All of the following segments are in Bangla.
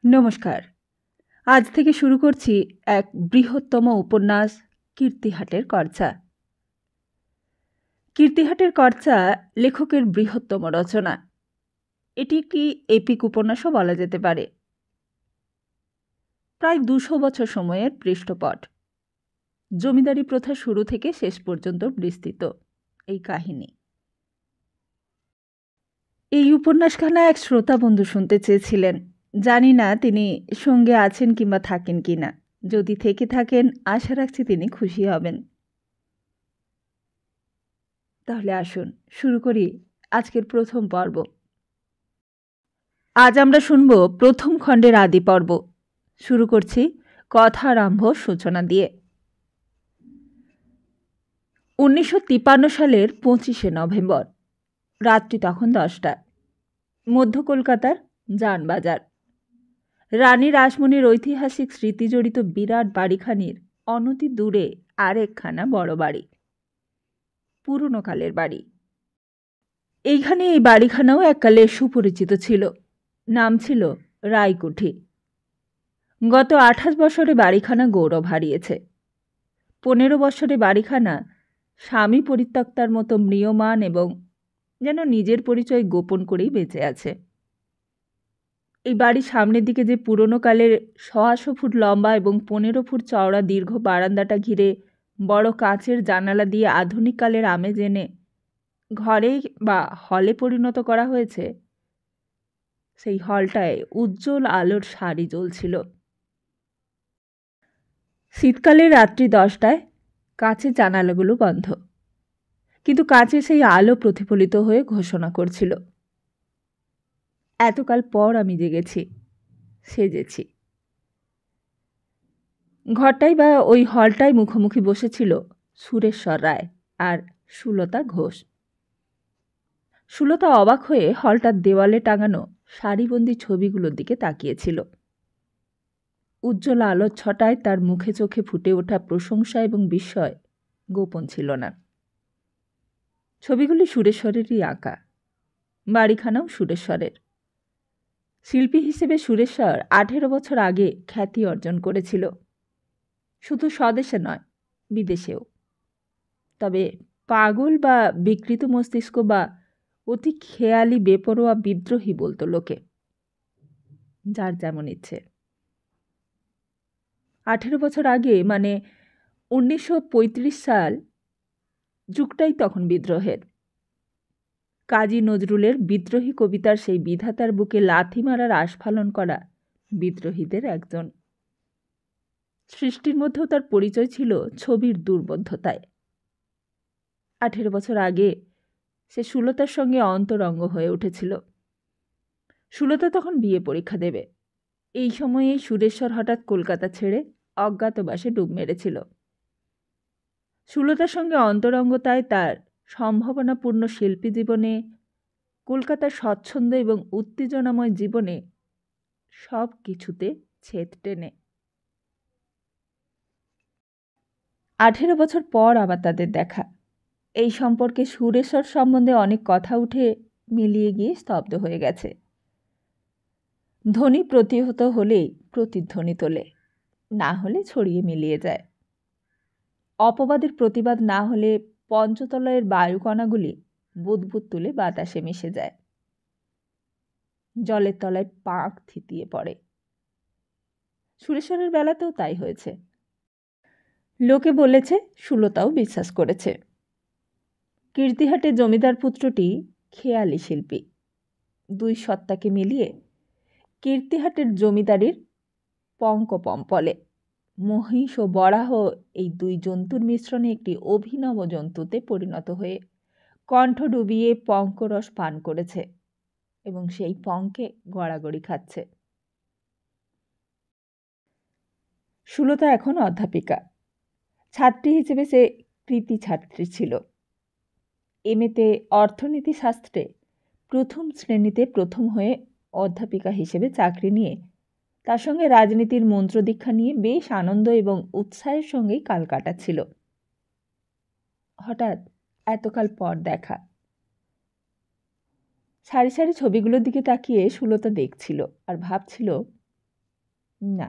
নমস্কার। আজ থেকে শুরু করছি এক বৃহত্তম উপন্যাস কীর্তিহাটের কর্চা। কীর্তিহাটের কর্চা লেখকের বৃহত্তম রচনা। এটি একটি এপিক উপন্যাসও বলা যেতে পারে। প্রায় ২০০ বছর সময়ের পৃষ্ঠপট। জমিদারি প্রথা শুরু থেকে শেষ পর্যন্ত বিস্তৃত এই কাহিনী। এই উপন্যাসখানা এক শ্রোতা বন্ধু শুনতে চেয়েছিলেন। জানি না তিনি সঙ্গে আছেন কিংবা থাকেন কিনা। যদি থেকে থাকেন আশা রাখছি তিনি খুশি হবেন। তাহলে আসুন শুরু করি আজকের প্রথম পর্ব। আজ আমরা শুনব প্রথম খণ্ডের আদি পর্ব। শুরু করছি কথারম্ভ সূচনা দিয়ে। 1953 সালের 25শে নভেম্বর। রাত্রি তখন 10টা। মধ্য কলকাতার জানবাজার। রানী রাসমণির ঐতিহাসিক স্মৃতিজড়িত বিরাট বাড়িখানির অনতি দূরে আরেকখানা বড় বাড়ি, পুরনো কালের বাড়ি। এইখানে এই বাড়িখানাও এককালে সুপরিচিত ছিল। নাম ছিল রায়কুঠি। গত 28 বছরে বাড়িখানা গৌরব হারিয়েছে। 15 বছরে বাড়িখানা স্বামী পরিত্যক্তার মতো ম্রিয়মাণ এবং যেন নিজের পরিচয় গোপন করেই বেঁচে আছে। এই বাড়ির সামনের দিকে যে পুরনো কালের 100 ফুট লম্বা এবং 15 ফুট চওড়া দীর্ঘ বারান্দাটা ঘিরে বড় কাচের জানালা দিয়ে আধুনিক কালের আমেজ এনে ঘরেই বা হলে পরিণত করা হয়েছে, সেই হলটায় উজ্জ্বল আলোর সারি জ্বলছিল। শীতকালের রাত্রি 10টায় কাচের জানালাগুলো বন্ধ, কিন্তু কাচে সেই আলো প্রতিফলিত হয়ে ঘোষণা করছিল, এতকাল পর আমি জেগেছি, সেজেছি। ঘরটাই বা ওই হলটায় মুখোমুখি বসেছিল সুরেশ্বর রায় আর সুলতা ঘোষ। সুলতা অবাক হয়ে হলটার দেওয়ালে টাঙানো সারিবন্দি ছবিগুলোর দিকে তাকিয়েছিল। উজ্জ্বল আলোর ছটায় তার মুখে চোখে ফুটে ওঠা প্রশংসা এবং বিস্ময় গোপন ছিল না। ছবিগুলি সুরেশ্বরেরই আঁকা। বাড়িখানাও সুরেশ্বরের। শিল্পী হিসেবে সুরেশ্বর 18 বছর আগে খ্যাতি অর্জন করেছিল, শুধু স্বদেশে নয়, বিদেশেও। তবে পাগল বা বিকৃত মস্তিষ্ক বা অতি খেয়ালি বেপরোয়া বিদ্রোহী বলতো লোকে, যার যেমন ইচ্ছে। 18 বছর আগে মানে 1935 সাল, যুগটাই তখন বিদ্রোহের। কাজী নজরুলের বিদ্রোহী কবিতার সেই বিধাতার বুকে লাথি মারার আস্ফালন করা বিদ্রোহীদের একজন। সৃষ্টির মধ্যেও তার পরিচয় ছিল ছবির দুর্বোধ্যতায়। 18 বছর আগে সে সুলতার সঙ্গে অন্তরঙ্গ হয়ে উঠেছিল। সুলতা তখন বিয়ে পরীক্ষা দেবে। এই সময়ে সুরেশ্বর হঠাৎ কলকাতা ছেড়ে অজ্ঞাতবাসে ডুব মেরেছিল। সুলতার সঙ্গে অন্তরঙ্গতায় তার সম্ভাবনাপূর্ণ শিল্পী জীবনে, কলকাতার স্বচ্ছন্দ এবং উত্তেজনাময় জীবনে সব কিছুতে ছেদ টেনে। 18 বছর পর আবার তাদের দেখা। এই সম্পর্কে সুরেশ্বর সম্বন্ধে অনেক কথা উঠে মিলিয়ে গিয়ে স্তব্ধ হয়ে গেছে। ধ্বনি প্রতিহত হলেই প্রতিধ্বনি তোলে, না হলে ছড়িয়ে মিলিয়ে যায়। অপবাদের প্রতিবাদ না হলে পঞ্চতলয়ের বায়ুকণাগুলি বুদবুদ তুলে বাতাসে মিশে যায়। জলের তলায় পাক থিতিয়ে পড়ে। সুরেশ্বরের বেলাতেও তাই হয়েছে। লোকে বলেছে, সুলতাও বিশ্বাস করেছে। কীর্তিহাটের জমিদার পুত্রটি খেয়ালি শিল্পী। দুই সত্তাকে মিলিয়ে কীর্তিহাটের জমিদারির পঙ্কপম্পলে মহিষ ও বরাহ, এই দুই জন্তুর মিশ্রণে একটি অভিনব জন্তুতে পরিণত হয়ে কণ্ঠ ডুবিয়ে পঙ্করস পান করেছে এবং সেই পঙ্কে গড়াগড়ি খাচ্ছে। সুলতা এখন অধ্যাপিকা। ছাত্রী হিসেবে সে কৃতি ছাত্রী ছিল। এমএতে অর্থনীতি শাস্ত্রে প্রথম শ্রেণীতে প্রথম হয়ে অধ্যাপিকা হিসেবে চাকরি নিয়ে তার সঙ্গে রাজনীতির মন্ত্রদীক্ষা নিয়ে বেশ আনন্দ এবং উৎসাহের সঙ্গেই কাল কাটাচ্ছিল। হঠাৎ এতকাল পর দেখা। সারি সারি ছবিগুলোর দিকে তাকিয়ে সুলতা দেখছিল আর ভাবছিল, না,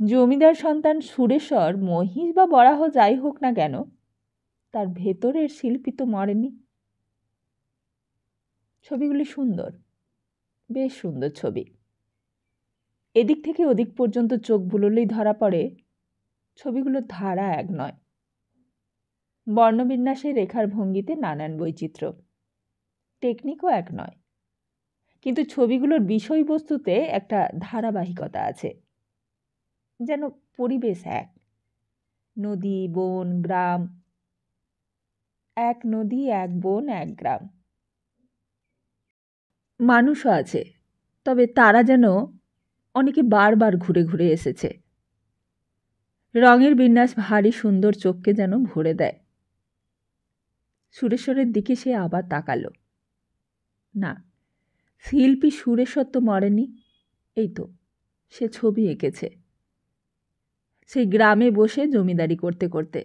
জমিদার সন্তান সুরেশ্বর মহিষ বা বরাহ যাই হোক না কেন, তার ভেতরের শিল্পী তো মরেনি। ছবিগুলি সুন্দর, বেশ সুন্দর ছবি। এদিক থেকে ওদিক পর্যন্ত চোখ বুলোলেই ধরা পড়ে ছবিগুলোর ধারা এক নয়। বর্ণবিন্যাসে রেখার ভঙ্গিতে নানান বৈচিত্র্য, টেকনিকও এক নয়, কিন্তু ছবিগুলোর বিষয়বস্তুতে একটা ধারাবাহিকতা আছে। যেন পরিবেশ এক, নদী, বন, গ্রাম, এক নদী, এক বন, এক গ্রাম। মানুষও আছে, তবে তারা যেন অনেকে বারবার ঘুরে ঘুরে এসেছে। রঙের বিন্যাস ভারী সুন্দর, চোখকে যেন ভরে দেয়। সুরেশ্বরের দিকে সে আবার তাকালো। না, শিল্পী সুরেশ্বর তো মরেনি। এই তো সে ছবি এঁকেছে, সেই গ্রামে বসে জমিদারি করতে করতে।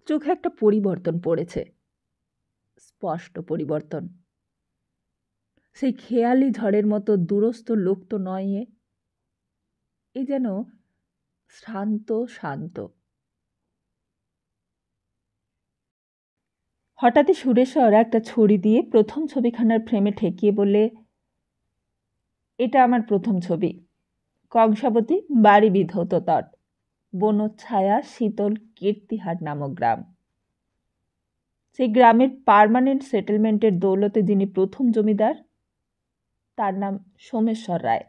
চোখে একটা পরিবর্তন পড়েছে, স্পষ্ট পরিবর্তন। সেই খেয়ালি ঝড়ের মতো দূরস্থ লোক তো নয় এ যেন শান্ত শান্ত। হঠাৎই সুরেশ্বর একটা ছড়ি দিয়ে প্রথম ছবিখানার ফ্রেমে ঠেকিয়ে বললে, এটা আমার প্রথম ছবি। কংসাবতী, বাড়ি বিধৌত তট, বনচ্ছায়া শীতল কীর্তিহাট নামক গ্রাম। সেই গ্রামের পার্মানেন্ট সেটেলমেন্টের দৌলতে যিনি প্রথম জমিদার, তার নাম সোমেশ্বর রায়।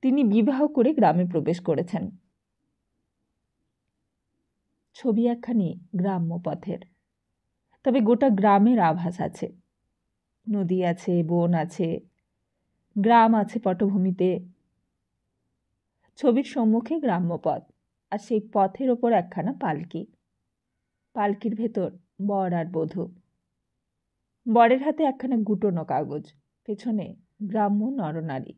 তিনি বিবাহ করে গ্রামে প্রবেশ করেছেন। ছবি একখানি গ্রাম্য পথের, তবে গোটা গ্রামের আভাস আছে। নদী আছে, বন আছে, গ্রাম আছে পটভূমিতে। ছবির সম্মুখে গ্রাম্য পথ, আর সেই পথের ওপর একখানা পালকি। পালকির ভেতর বর আর বধূ। বরের হাতে একখানা গুটোনো কাগজ, পেছনে গ্রাম্য নরনারী।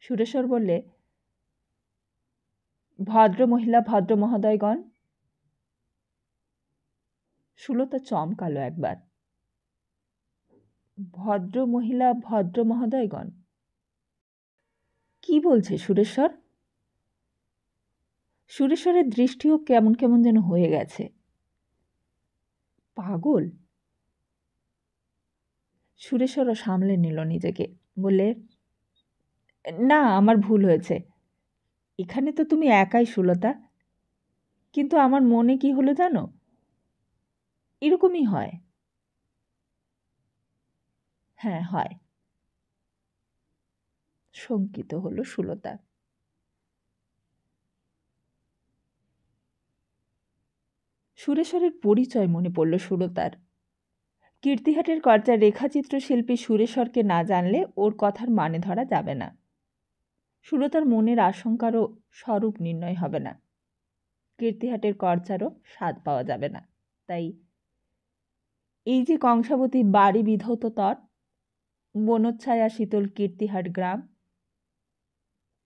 সুরেশ্বর বললে, ভদ্র মহিলা, ভদ্র মহোদয়গণ। সুলতা চমকালো একবার। ভদ্র মহিলা, ভদ্র মহোদয়গণ, কি বলছে সুরেশ্বর? সুরেশ্বরের দৃষ্টিও কেমন কেমন যেন হয়ে গেছে। পাগল? সুরেশ্বরও সামলে নিল নিজেকে, বললে, না, আমার ভুল হয়েছে। এখানে তো তুমি একাই সুলতা, কিন্তু আমার মনে কি হলো জানো, এরকমই হয়। হ্যাঁ, হয়। শঙ্কিত হলো সুলতা। সুরেশ্বরের পরিচয় মনে পড়ল সুলতার। কীর্তিহাটের কর্তার রেখাচিত্র শিল্পী সুরেশ্বরকে না জানলে ওর কথার মানে ধরা যাবে না। সুলতার মনের আশঙ্কারও স্বরূপ নির্ণয় হবে না। কীর্তিহাটের কর্তারও স্বাদ পাওয়া যাবে না। তাই এই যে কংসাবতী, বাড়ি বিধৌত তট, বনচ্ছায়া শীতল কীর্তিহাট গ্রাম,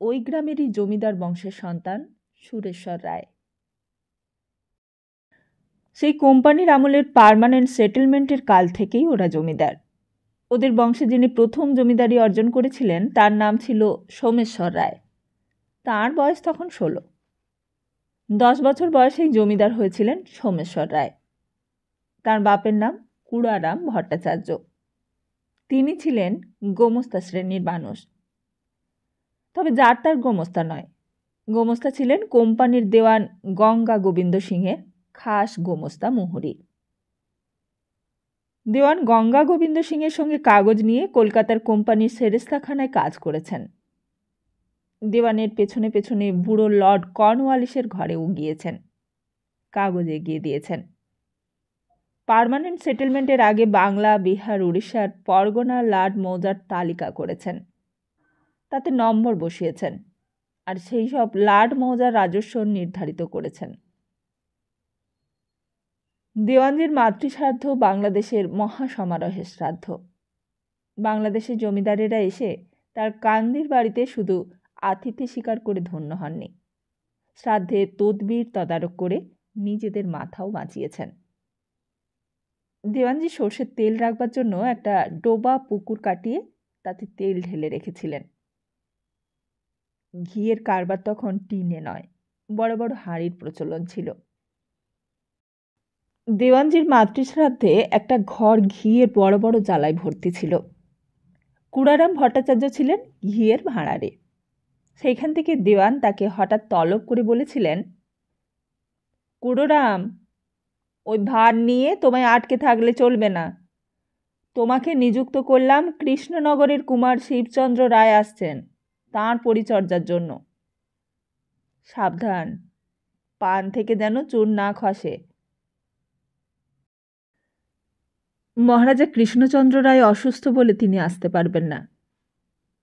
ওই গ্রামেরই জমিদার বংশের সন্তান সুরেশ্বর রায়। সেই কোম্পানির আমলের পার্মানেন্ট সেটেলমেন্টের কাল থেকেই ওরা জমিদার। ওদের বংশে যিনি প্রথম জমিদারি অর্জন করেছিলেন তার নাম ছিল সোমেশ্বর রায়। তাঁর বয়স তখন 16। 10 বছর বয়সেই জমিদার হয়েছিলেন সোমেশ্বর রায়। তার বাপের নাম কুড়ারাম ভট্টাচার্য। তিনি ছিলেন গোমস্তা শ্রেণীর মানুষ। তবে যার তার গোমস্তা নয়। গোমস্তা ছিলেন কোম্পানির দেওয়ান গঙ্গা গোবিন্দ সিংহের খাস গোমস্তা মুহুরী। দেওয়ান গঙ্গা গোবিন্দ সিংহের সঙ্গে কাগজ নিয়ে কলকাতার কোম্পানির সেরেস্তাখানায় কাজ করেছেন। দেওয়ানের পেছনে পেছনে বুড়ো লর্ড কর্নওয়ালিসের ঘরেও গিয়েছেন, কাগজ এগিয়ে দিয়েছেন। পার্মানেন্ট সেটেলমেন্টের আগে বাংলা, বিহার, উড়িষ্যার পরগনা লাট মৌজার তালিকা করেছেন, তাতে নম্বর বসিয়েছেন, আর সেই সব লাট মৌজার রাজস্ব নির্ধারিত করেছেন। দেওয়ানজির মাতৃশ্রাদ্ধ বাংলাদেশের মহাসমারোহের শ্রাদ্ধ। বাংলাদেশের জমিদারেরা এসে তার কান্দির বাড়িতে শুধু আতিথ্য স্বীকার করে ধন্য হননি, শ্রাদ্ধে তদবির তদারক করে নিজেদের মাথাও বাঁচিয়েছেন। দেওয়ানজি সর্ষের তেল রাখবার জন্য একটা ডোবা পুকুর কাটিয়ে তাতে তেল ঢেলে রেখেছিলেন। ঘিয়ের কারবার তখন টিনে নয়, বড় বড় হাঁড়ির প্রচলন ছিল। দেওয়ানজির মাতৃশ্রাদ্ধে একটা ঘর ঘিয়ের বড় বড় জ্বালায় ভর্তি ছিল। কুড়ারাম ভট্টাচার্য ছিলেন ঘিয়ের ভাঁড়ারে। সেইখান থেকে দেওয়ান তাকে হঠাৎ তলব করে বলেছিলেন, কুড়োরাম, ওই ভার নিয়ে তোমায় আটকে থাকলে চলবে না। তোমাকে নিযুক্ত করলাম কৃষ্ণনগরের কুমার শিবচন্দ্র রায় আসছেন তাঁর পরিচর্যার জন্য। সাবধান, পান থেকে যেন চুন না খসে। মহারাজা কৃষ্ণচন্দ্র রায় অসুস্থ বলে তিনি আসতে পারবেন না।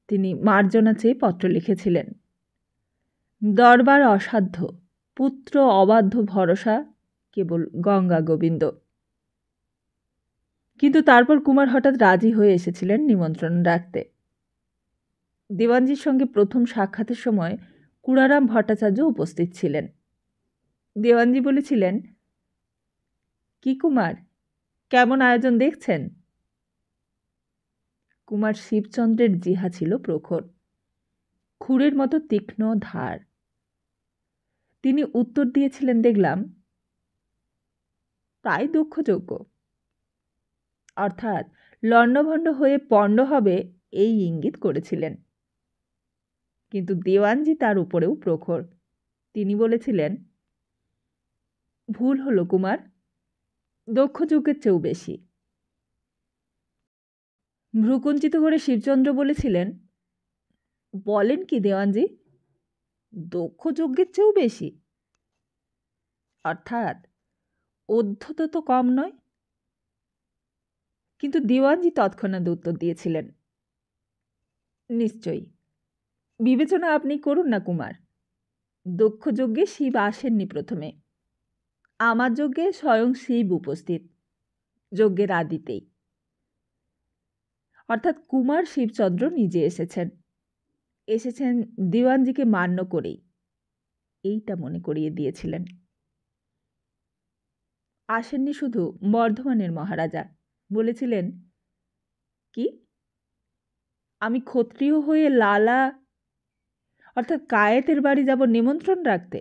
তিনি মার্জনা চেয়ে পত্র লিখেছিলেন। দরবার অসাধ্য, পুত্র অবাধ্য ভরসা কেবল গঙ্গা গোবিন্দ। কিন্তু তারপর কুমার হঠাৎ রাজি হয়ে এসেছিলেন নিমন্ত্রণ রাখতে। দেওয়ানজির সঙ্গে প্রথম সাক্ষাতের সময় কুড়ারাম ভট্টাচার্য উপস্থিত ছিলেন। দেওয়ানজি বলেছিলেন, কি কুমার, কেমন আয়োজন দেখছেন? কুমার শিবচন্দ্রের জিহা ছিল প্রখর, খুরের মতো তীক্ষ্ণ ধার। তিনি উত্তর দিয়েছিলেন দেখলাম, প্রায় দক্ষযোগ্য, অর্থাৎ লণ্ডভণ্ড হয়ে পণ্ড হবে এই ইঙ্গিত করেছিলেন। কিন্তু দেওয়ানজি তার উপরেও প্রখর। তিনি বলেছিলেন, ভুল হলো কুমার, দক্ষযজ্ঞের চেয়েও বেশি। ভ্রুকুঞ্চিত করে শিবচন্দ্র বলেছিলেন, বলেন কি দেওয়ানজি, দক্ষযজ্ঞের চেয়েও বেশি? অর্থাৎ অধ্যত তো কম নয়। কিন্তু দেওয়ানজি তৎক্ষণাৎ উত্তর দিয়েছিলেন, নিশ্চয়ই, বিবেচনা আপনি করুন না কুমার। দক্ষযজ্ঞে শিব আসেননি প্রথমে, আমার যজ্ঞে স্বয়ং শিব উপস্থিত, যজ্ঞের আদিতেই। অর্থাৎ কুমার শিবচন্দ্র নিজে এসেছেন দেওয়ানজিকে মান্য করেই, এইটা মনে করিয়ে দিয়েছিলেন। আসেননি শুধু বর্ধমানের মহারাজা, বলেছিলেন, কি আমি ক্ষত্রিয় হয়ে লালা অর্থাৎ কায়েতের বাড়ি যাব নিমন্ত্রণ রাখতে?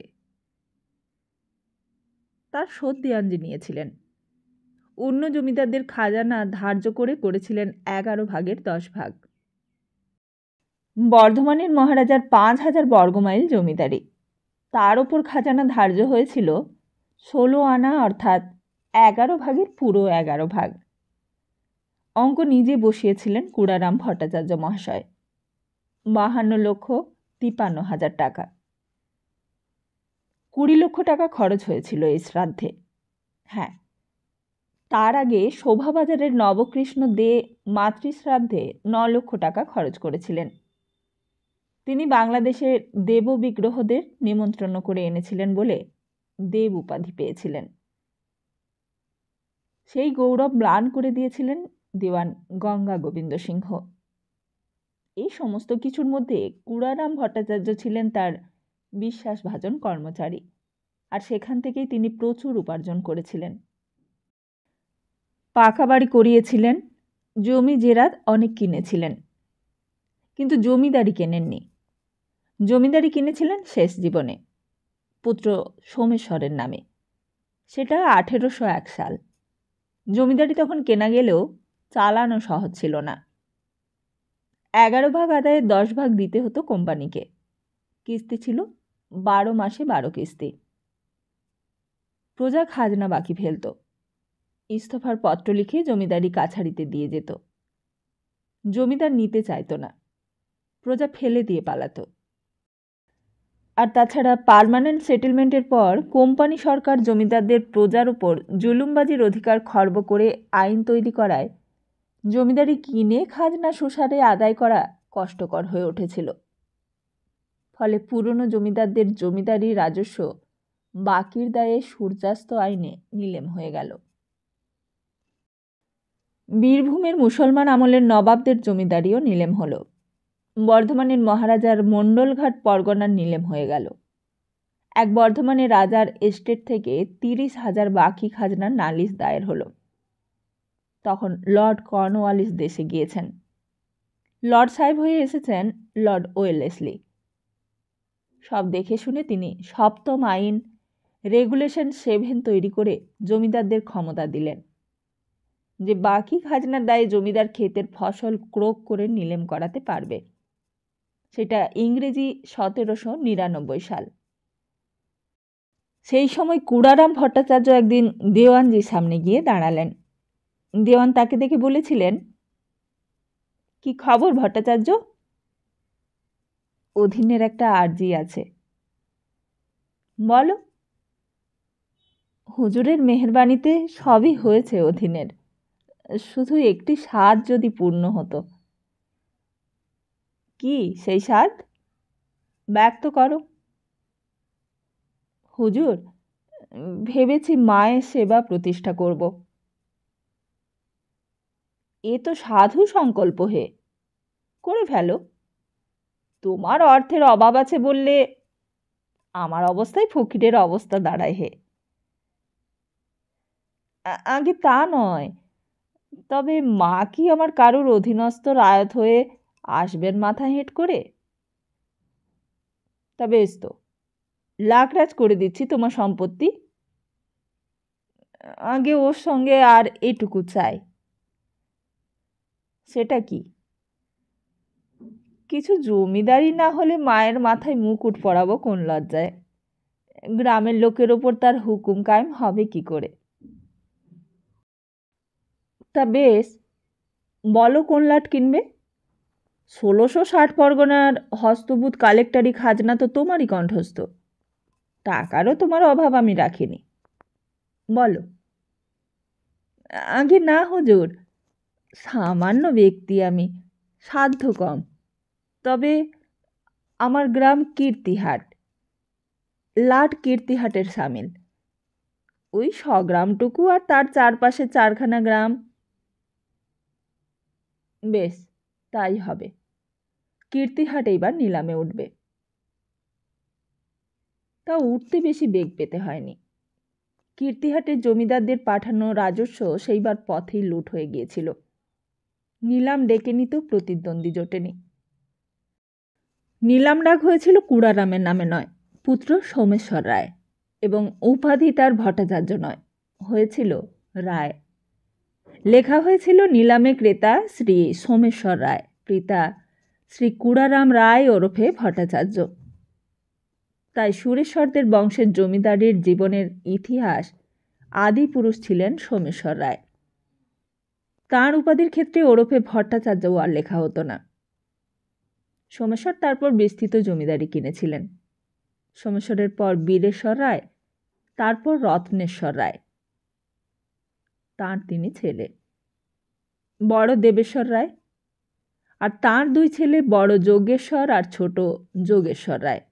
তার শোধ দেওয়ানজি নিয়েছিলেন। অন্য জমিদারদের খাজানা ধার্য করে করেছিলেন 11 ভাগের 10 ভাগ। বর্ধমানের মহারাজার 5,000 বর্গমাইল জমিদারি, তার ওপর খাজানা ধার্য হয়েছিল 16 আনা, অর্থাৎ 11 ভাগের পুরো 11 ভাগ। অঙ্ক নিজে বসিয়েছিলেন কুড়ারাম ভট্টাচার্য মহাশয়। 52,53,000 টাকা। 20 লক্ষ টাকা খরচ হয়েছিল এই শ্রাদ্ধে। হ্যাঁ, তার আগে শোভাবাজারের নবকৃষ্ণ দে মাতৃশ্রাদ্ধে 9 লক্ষ টাকা খরচ করেছিলেন। তিনি বাংলাদেশের দেব বিগ্রহদের নিমন্ত্রণ করে এনেছিলেন বলে দেব উপাধি পেয়েছিলেন। সেই গৌরব ম্লান করে দিয়েছিলেন দেওয়ান গঙ্গা গোবিন্দ সিংহ। এই সমস্ত কিছুর মধ্যে কুড়ারাম ভট্টাচার্য ছিলেন তার বিশ্বাসভাজন কর্মচারী, আর সেখান থেকেই তিনি প্রচুর উপার্জন করেছিলেন। পাকা বাড়ি করিয়েছিলেন, জমি জেরাত অনেক কিনেছিলেন, কিন্তু জমিদারি কেনেননি। জমিদারি কিনেছিলেন শেষ জীবনে পুত্র সোমেশ্বরের নামে, সেটা 1801 সাল। জমিদারি তখন কেনা গেলেও চালানো সহজ ছিল না। 11 ভাগ আদায়ে 10 ভাগ দিতে হতো কোম্পানিকে। কিস্তি ছিল 12 মাসে 12 কিস্তি। প্রজা খাজনা বাকি ফেলত, ইস্তফার পত্র লিখে জমিদারি কাছারিতে দিয়ে যেত। জমিদার নিতে চাইত না, প্রজা ফেলে দিয়ে পালাতো। আর তাছাড়া পার্মানেন্ট সেটেলমেন্টের পর কোম্পানি সরকার জমিদারদের প্রজার উপর জুলুমবাজির অধিকার খর্ব করে আইন তৈরি করায় জমিদারি কিনে খাজনা সুসারে আদায় করা কষ্টকর হয়ে উঠেছিল। ফলে পুরনো জমিদারদের জমিদারি রাজস্ব বাকির দায়ে সূর্যাস্ত আইনে নিলেম হয়ে গেল। বীরভূমের মুসলমান আমলের নবাবদের জমিদারিও নিলেম হলো। বর্ধমানের মহারাজার মণ্ডলঘাট পরগনার নিলেম হয়ে গেল। এক বর্ধমানের রাজার এস্টেট থেকে 30,000 বাকি খাজনার নালিশ দায়ের হলো। তখন লর্ড কর্নওয়ালিস দেশে গিয়েছেন। লর্ড সাহেব হয়ে এসেছেন লর্ড ওয়েলেসলি। সব দেখে শুনে তিনি সপ্তম আইন রেগুলেশন 7 তৈরি করে জমিদারদের ক্ষমতা দিলেন যে বাকি খাজনার দায়ে জমিদার ক্ষেতের ফসল ক্রোক করে নিলেম করাতে পারবে। সেটা ইংরেজি 1799 সাল। সেই সময় কুড়ারাম ভট্টাচার্য একদিন দেওয়ানজির সামনে গিয়ে দাঁড়ালেন। দেওয়ান তাকে দেখে বলেছিলেন, কি খবর ভট্টাচার্য? অধীনের একটা আর্জি আছে। বলো। হুজুরের মেহেরবানিতে সবই হয়েছে অধীনের, শুধু একটি স্বাদ যদি পূর্ণ হতো। কি সেই স্বাদ? ব্যক্ত করো। হুজুর, ভেবেছি মায়ের সেবা প্রতিষ্ঠা করব। এ তো সাধু সংকল্প হে, করে ফেলো। তোমার অর্থের অভাব আছে বললে আমার অবস্থায় ফকিরের অবস্থা দাঁড়ায় হে। আগে তা নয়, তবে মা কি আমার কারুর অধীনস্থ রায়ত হয়ে আসবেন মাথা হেঁট করে? তা বেশ তো, লাখরাজ করে দিচ্ছি তোমার সম্পত্তি। আগে ওর সঙ্গে আর এটুকু চাই। সেটা কি? কিছু জমিদারি না হলে মায়ের মাথায় মুকুট পরাবো কোন লজ্জায়? গ্রামের লোকের ওপর তার হুকুম কায়েম হবে কি করে? তা বেশ, বলো কোন লাট কিনবে? 1660 পরগনার হস্তবুত কালেক্টারি খাজনা তো তোমারই কণ্ঠস্থ। টাকারও তোমার অভাব আমি রাখিনি। বলো। আগে না হুজুর, সামান্য ব্যক্তি আমি, সাধ্য কম। তবে আমার গ্রাম কীর্তিহাট, লাট কীর্তিহাটের সামিল। ওই স্বগ্রামটুকু আর তার চারপাশে 4খানা গ্রাম। বেশ, তাই হবে। কীর্তিহাট এইবার নিলামে উঠবে। তা উঠতে বেশি বেগ পেতে হয়নি। কীর্তিহাটের জমিদারদের পাঠানো রাজস্ব সেইবার পথেই লুট হয়ে গিয়েছিল। নিলাম ডেকে নিতেও প্রতিদ্বন্দ্বী জোটেনি। নিলাম ডাক হয়েছিল কুড়ারামের নামে নয়, পুত্র সোমেশ্বর রায়, এবং উপাধি তার ভট্টাচার্য নয়, হয়েছিল রায়। লেখা হয়েছিল নিলামে ক্রেতা শ্রী সোমেশ্বর রায়, পিতা শ্রী কুড়ারাম রায় ওরফে ভট্টাচার্য। তাই সুরেশ্বরদের বংশের জমিদারির জীবনের ইতিহাস আদি পুরুষ ছিলেন সোমেশ্বর রায়। তাঁর উপাধির ক্ষেত্রে ওরফে ভট্টাচার্যও আর লেখা হতো না। সোমেশ্বর তারপর বিস্তৃত জমিদারি কিনেছিলেন। সোমেশ্বরের পর বীরেশ্বর রায়, তারপর রত্নেশ্বর রায়। তাঁর 3 ছেলে, বড় দেবেশ্বর রায়, আর তাঁর 2 ছেলে, বড় যোগেশ্বর আর ছোট যোগেশ্বর রায়।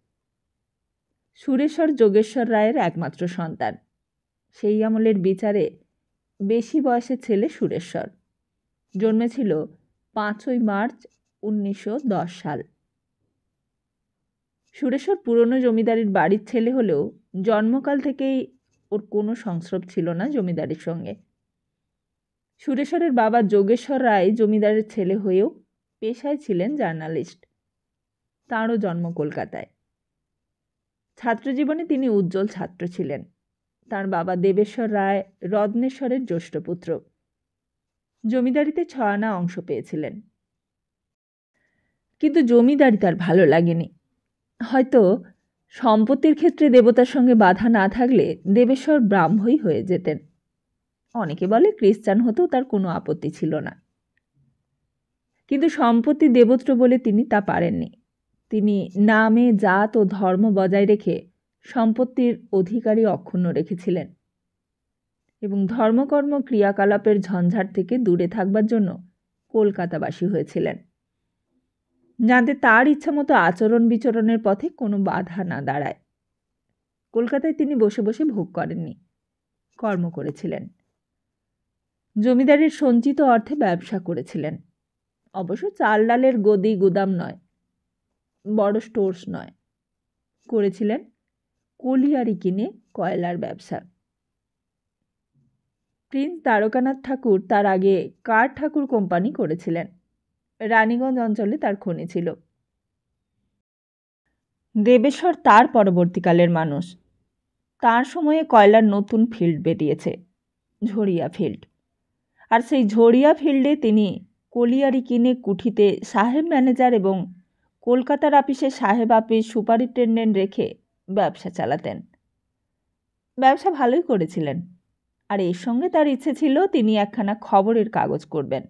সুরেশ্বর যোগেশ্বর রায়ের একমাত্র সন্তান। সেই আমলের বিচারে বেশি বয়সের ছেলে সুরেশ্বর, জন্মেছিল 5ই মার্চ 1910 সাল। সুরেশ্বর পুরনো জমিদারির বাড়ির ছেলে হলেও জন্মকাল থেকেই ওর কোনো সংস্রব ছিল না জমিদারির সঙ্গে। সুরেশ্বরের বাবা যোগেশ্বর রায় জমিদারের ছেলে হয়েও পেশায় ছিলেন জার্নালিস্ট। তাঁরও জন্ম কলকাতায়। ছাত্রজীবনে তিনি উজ্জ্বল ছাত্র ছিলেন। তার বাবা দেবেশ্বর রায় রত্নেশ্বরের জ্যেষ্ঠ পুত্র। জমিদারিতে 6 আনা অংশ পেয়েছিলেন। কিন্তু জমিদারি তার ভালো লাগেনি। হয়তো সম্পত্তির ক্ষেত্রে দেবতার সঙ্গে বাধা না থাকলে দেবেশ্বর ব্রাহ্মই হয়ে যেতেন। অনেকে বলে খ্রিস্টান হতেও তার কোনো আপত্তি ছিল না। কিন্তু সম্পত্তি দেবত্র বলে তিনি তা পারেননি। তিনি নামে জাত ও ধর্ম বজায় রেখে সম্পত্তির অধিকারী অক্ষুণ্ণ রেখেছিলেন এবং ধর্মকর্ম ক্রিয়াকলাপের ঝঞ্ঝাট থেকে দূরে থাকবার জন্য কলকাতাবাসী হয়েছিলেন, যাতে তার ইচ্ছামতো আচরণ বিচরণের পথে কোনো বাধা না দাঁড়ায়। কলকাতায় তিনি বসে বসে ভোগ করেননি, কর্ম করেছিলেন। জমিদারির সঞ্চিত অর্থে ব্যবসা করেছিলেন। অবশ্য চাল ডালের গদি গুদাম নয়, বড় স্টোর্স নয়। করেছিলেন কলিয়ারি কিনে কয়লার ব্যবসা। প্রিন্স দ্বারকানাথ ঠাকুর তার আগে কার ঠাকুর কোম্পানি করেছিলেন। রানীগঞ্জ অঞ্চলে তার খনি ছিল। দেবেশ্বর তার পরবর্তীকালের মানুষ। তার সময়ে কয়লার নতুন ফিল্ড বেরিয়েছে, ঝরিয়া ফিল্ড। আর সেই ঝরিয়া ফিল্ডে তিনি কলিয়ারি কিনে কুঠিতে সাহেব ম্যানেজার এবং কলকাতার আপিসে সাহেব আপিস সুপারিনটেন্ডেন্ট রেখে ব্যবসা চালাতেন। ব্যবসা ভালোই করেছিলেন। আর এর সঙ্গে তার ইচ্ছে ছিল তিনি একখানা খবরের কাগজ করবেন,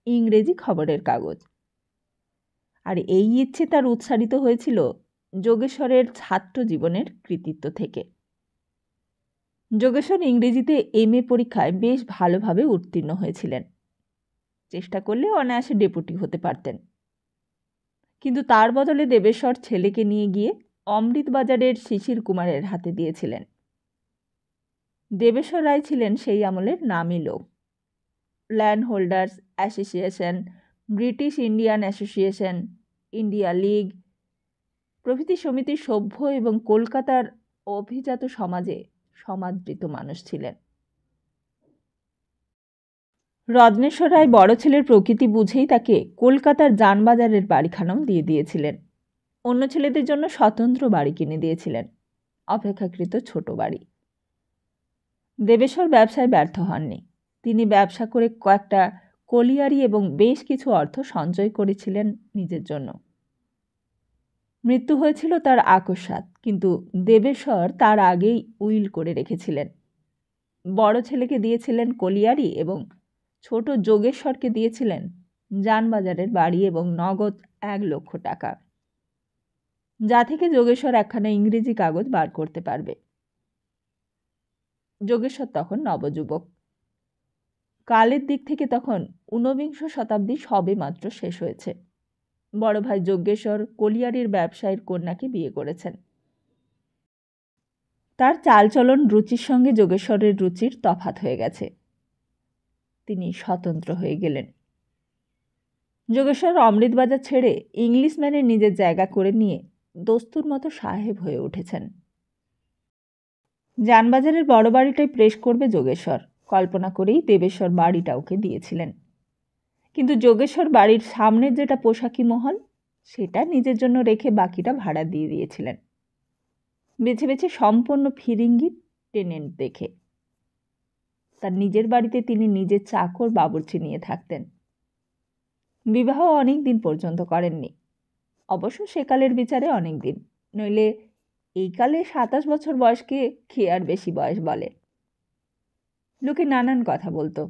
ইংরেজি খবরের কাগজ। আর এই ইচ্ছে তার উৎসারিত হয়েছিল যোগেশ্বরের ছাত্র জীবনের কৃতিত্ব থেকে। যোগেশ্বর ইংরেজিতে MA পরীক্ষায় বেশ ভালোভাবে উত্তীর্ণ হয়েছিলেন। চেষ্টা করলে অনায়াসে ডেপুটি হতে পারতেন। কিন্তু তার বদলে দেবেশ্বর ছেলেকে নিয়ে গিয়ে অমৃতবাজারের শিশির কুমারের হাতে দিয়েছিলেন। দেবেশ্বর রায় ছিলেন সেই আমলের নামী লোক। Land holders association, British Indian association, India League প্রভৃতি সমিতির সভ্য এবং কলকাতার অভিজাত সমাজে সমাদৃত মানুষ ছিলেন। রত্নেশ্বর রায় বড় ছেলের প্রকৃতি বুঝেই তাকে কলকাতার জানবাজারের বাড়িখানাও দিয়ে দিয়েছিলেন। অন্য ছেলেদের জন্য স্বতন্ত্র বাড়ি কিনে দিয়েছিলেন, অপেক্ষাকৃত ছোট বাড়ি। দেবেশ্বর ব্যবসায় ব্যর্থ হননি। তিনি ব্যবসা করে কয়েকটা কলিয়ারি এবং বেশ কিছু অর্থ সঞ্চয় করেছিলেন নিজের জন্য। মৃত্যু হয়েছিল তার আকস্মাৎ, কিন্তু দেবেশ্বর তার আগেই উইল করে রেখেছিলেন। বড় ছেলেকে দিয়েছিলেন কলিয়ারি এবং ছোট যোগেশ্বরকে দিয়েছিলেন জানবাজারের বাড়ি এবং নগদ 1 লক্ষ টাকা, যা থেকে যোগেশ্বর একখানা ইংরেজি কাগজ বার করতে পারবে। যোগেশ্বর তখন নবযুবক। কালের দিক থেকে তখন 19বিংশ শতাব্দী সবে মাত্র শেষ হয়েছে। বড় ভাই যজ্ঞেশ্বর কলিয়ারির ব্যবসায়ীর কন্যাকে বিয়ে করেছেন। তার চালচলন রুচির সঙ্গে যোগেশ্বরের রুচির তফাৎ হয়ে গেছে। তিনি স্বতন্ত্র হয়ে গেলেন। যোগেশ্বর অমৃতবাজার ছেড়ে ইংলিশম্যানের নিজের জায়গা করে নিয়ে দস্তুর মতো সাহেব হয়ে উঠেছেন। জানবাজারের বড় বাড়িটাই প্রেস করবে যোগেশ্বর কল্পনা করেই দেবেশ্বর বাড়িটা ওকে দিয়েছিলেন। কিন্তু যোগেশ্বর বাড়ির সামনের যেটা পোশাকি মহল, সেটা নিজের জন্য রেখে বাকিটা ভাড়া দিয়ে দিয়েছিলেন, বেছে বেছে সম্পূর্ণ ফিরিঙ্গি টেনেন্ট দেখে। তার নিজের বাড়িতে তিনি নিজের চাকর বাবুর্চি নিয়ে থাকতেন। বিবাহ অনেক দিন পর্যন্ত করেননি, অবশ্য সেকালের বিচারে অনেক দিন, নইলে এই কালে 27 বছর বয়সকে খেয়ে আর বেশি বয়স বলে। লোকে নানান কথা বলতো,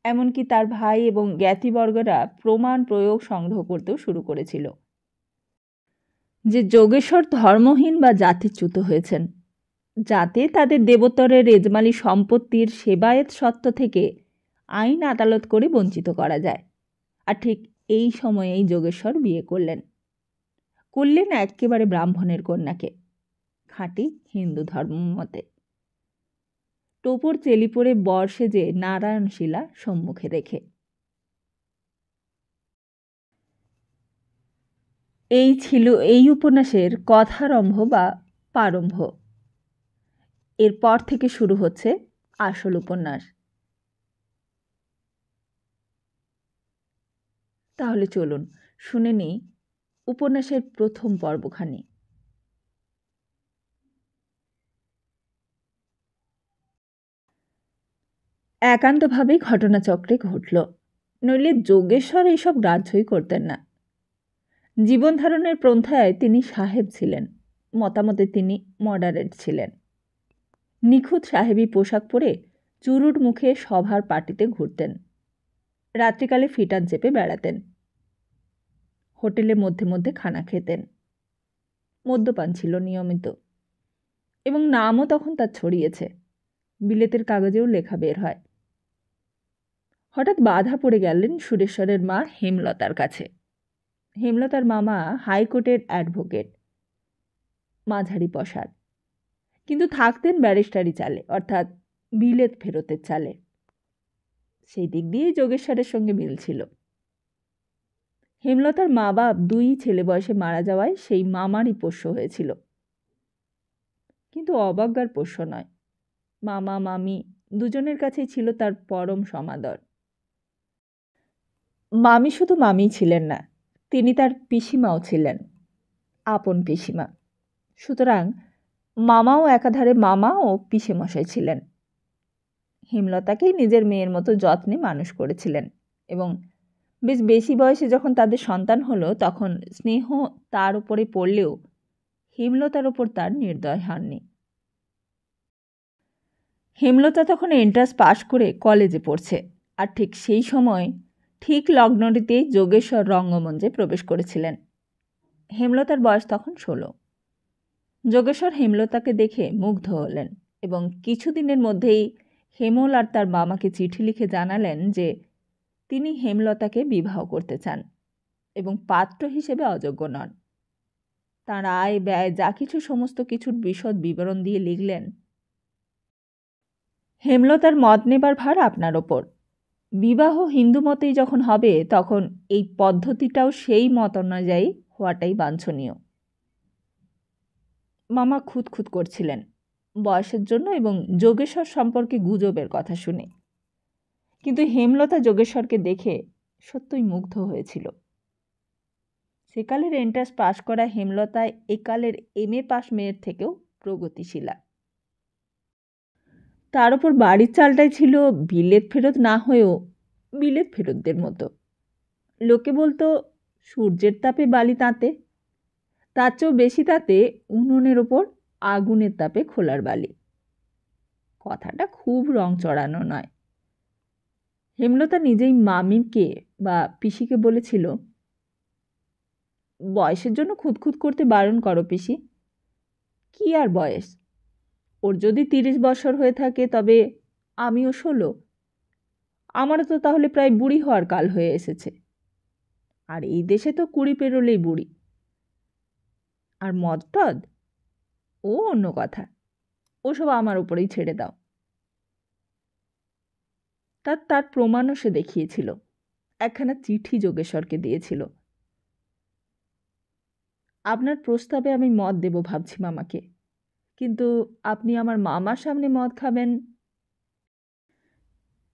এমনকি তার ভাই এবং জ্ঞাতিবর্গরা প্রমাণ প্রয়োগ সংগ্রহ করতেও শুরু করেছিল যে যোগেশ্বর ধর্মহীন বা জাতিচ্যুত হয়েছেন, যাতে তাদের দেবোত্তরের রেজমালি সম্পত্তির সেবায়েত সত্ত্ব থেকে আইন আদালত করে বঞ্চিত করা যায়। আর ঠিক এই সময়েই যোগেশ্বর বিয়ে করলেন একেবারে ব্রাহ্মণের কন্যাকে, খাঁটি হিন্দু ধর্ম মতে। টোপর চেলি পরে বর সেজে নারায়ণশিলা সম্মুখে রেখে। এই ছিল এই উপন্যাসের কথারম্ভ বা প্রারম্ভ। এরপর থেকে শুরু হচ্ছে আসল উপন্যাস। তাহলে চলুন শুনে নিই উপন্যাসের প্রথম পর্বখানি। একান্তভাবেই ঘটনাচক্রে ঘটল, নইলে যোগেশ্বর এইসব গ্রাহ্যই করতেন না। জীবন ধারণের পন্থায় তিনি সাহেব ছিলেন, মতামতে তিনি মডারেট ছিলেন। নিখুঁত সাহেবী পোশাক পরে চুরুট মুখে সভার পার্টিতে ঘুরতেন, রাত্রিকালে ফিটান চেপে বেড়াতেন, হোটেলে মধ্যে মধ্যে খানা খেতেন, মদ্যপান ছিল নিয়মিত, এবং নামও তখন তার ছড়িয়েছে, বিলেতের কাগজেও লেখা বের হয়। হঠাৎ বাধা পড়ে গেলেন সুরেশ্বরের মা হেমলতার কাছে। হেমলতার মামা হাইকোর্টের অ্যাডভোকেট, মাঝারি পসার, কিন্তু থাকতেন ব্যারিস্টারি চালে, অর্থাৎ বিলেত ফেরতের চালে। সেই দিক দিয়েই যোগেশ্বরের সঙ্গে মিল ছিল। হেমলতার মা বাপ 2 ছেলে বয়সে মারা যাওয়ায় সেই মামারই পোষ্য হয়েছিল, কিন্তু অবজ্ঞার পোষ্য নয়। মামা মামি দুজনের কাছেই ছিল তার পরম সমাদর। মামি শুধু মামিই ছিলেন না, তিনি তার পিসিমাও ছিলেন, আপন পিসিমা। সুতরাং মামাও একাধারে মামা ও পিসেমশাই ছিলেন। হেমলতাকেই নিজের মেয়ের মতো যত্নে মানুষ করেছিলেন এবং বেশ বেশি বয়সে যখন তাদের সন্তান হলো তখন স্নেহ তার উপরে পড়লেও হেমলতার ওপর তার নির্দয় হননি। হেমলতা তখন এন্ট্রান্স পাশ করে কলেজে পড়ছে, আর ঠিক সেই সময় ঠিক লগ্নটিতেই যোগেশ্বর রঙ্গমঞ্চে প্রবেশ করেছিলেন। হেমলতার বয়স তখন 16। যোগেশ্বর হেমলতাকে দেখে মুগ্ধ হলেন এবং কিছুদিনের মধ্যেই হেমল আর তার মামাকে চিঠি লিখে জানালেন যে তিনি হেমলতাকে বিবাহ করতে চান এবং পাত্র হিসেবে অযোগ্য নন। তাঁর আয় ব্যয় যা কিছু সমস্ত কিছুর বিশদ বিবরণ দিয়ে লিখলেন, হেমলতার মত নেবার ভার আপনার ওপর। বিবাহ হিন্দু মতেই যখন হবে তখন এই পদ্ধতিটাও সেই মত অনুযায়ী হওয়াটাই বাঞ্ছনীয়। মামা খুঁতখুত করছিলেন বয়সের জন্য এবং যোগেশ্বর সম্পর্কে গুজবের কথা শুনে, কিন্তু হেমলতা যোগেশ্বরকে দেখে সত্যই মুগ্ধ হয়েছিল। সেকালের এন্ট্রান্স পাশ করা হেমলতা একালের MA পাশ মেয়ের থেকেও প্রগতিশীলা। তার উপর বাড়ির চালটাই ছিল বিলেত ফেরত না হয়েও বিলেত ফেরতদের মতো। লোকে বলতো সূর্যের তাপে বালি তাতে, তার চেয়েও বেশি তাতে উনুনের ওপর আগুনের তাপে খোলার বালি। কথাটা খুব রং চড়ানো নয়। হেমলতা নিজেই মামিকে বা পিসিকে বলেছিল, বয়সের জন্য খুঁতখুত করতে বারণ করো পিসি। কি আর বয়স, ওর যদি 30 বছর হয়ে থাকে তবে আমিও 16। আমারও তো তাহলে প্রায় বুড়ি হওয়ার কাল হয়ে এসেছে, আর এই দেশে তো 20 পেরোলেই বুড়ি। আর মদ টদ ও অন্য কথা, ওসব আমার উপরেই ছেড়ে দাও। তার প্রমাণও সে দেখিয়েছিল, একখানা চিঠি যোগেশ্বরকে দিয়েছিল। আপনার প্রস্তাবে আমি মদ দেব ভাবছি মামাকে, কিন্তু আপনি আমার মামার সামনে মদ খাবেন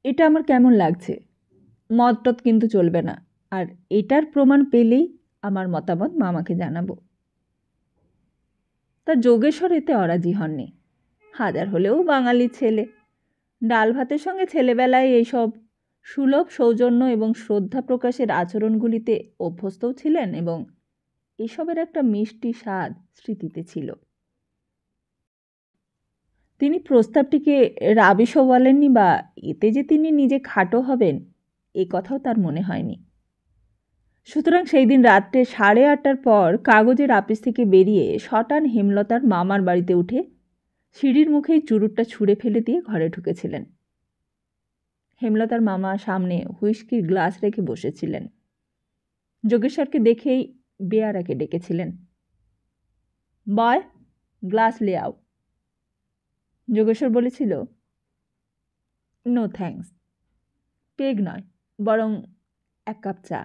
এটা আমার কেমন লাগছে। মদ টদ কিন্তু চলবে না, আর এটার প্রমাণ পেলেই আমার মতামত মামাকে জানাবো। তা যোগেশ্বর এতে অরাজি হননি। হাজার হলেও বাঙালির ছেলে, ডাল ভাতের সঙ্গে ছেলেবেলায় এইসব সুলভ সৌজন্য এবং শ্রদ্ধা প্রকাশের আচরণগুলিতে অভ্যস্তও ছিলেন এবং এসবের একটা মিষ্টি স্বাদ স্মৃতিতে ছিল। তিনি প্রস্তাবটিকে রাবিশও বলেননি বা এতে যে তিনি নিজে খাটো হবেন এ কথাও তার মনে হয়নি। সুতরাং সেই দিন রাত্রে 8:30টার পর কাগজের আপিস থেকে বেরিয়ে শটান হেমলতার মামার বাড়িতে উঠে সিঁড়ির মুখেই চুরুটটা ছুঁড়ে ফেলে দিয়ে ঘরে ঢুকেছিলেন। হেমলতার মামা সামনে হুইস্কির গ্লাস রেখে বসেছিলেন। যোগেশ্বরকে দেখেই বেয়ারাকে ডেকেছিলেন, বয় গ্লাস লে আও। যোগেশ্বর বলেছিল, নো থ্যাঙ্কস, পেগ নয়, বরং 1 কাপ চা।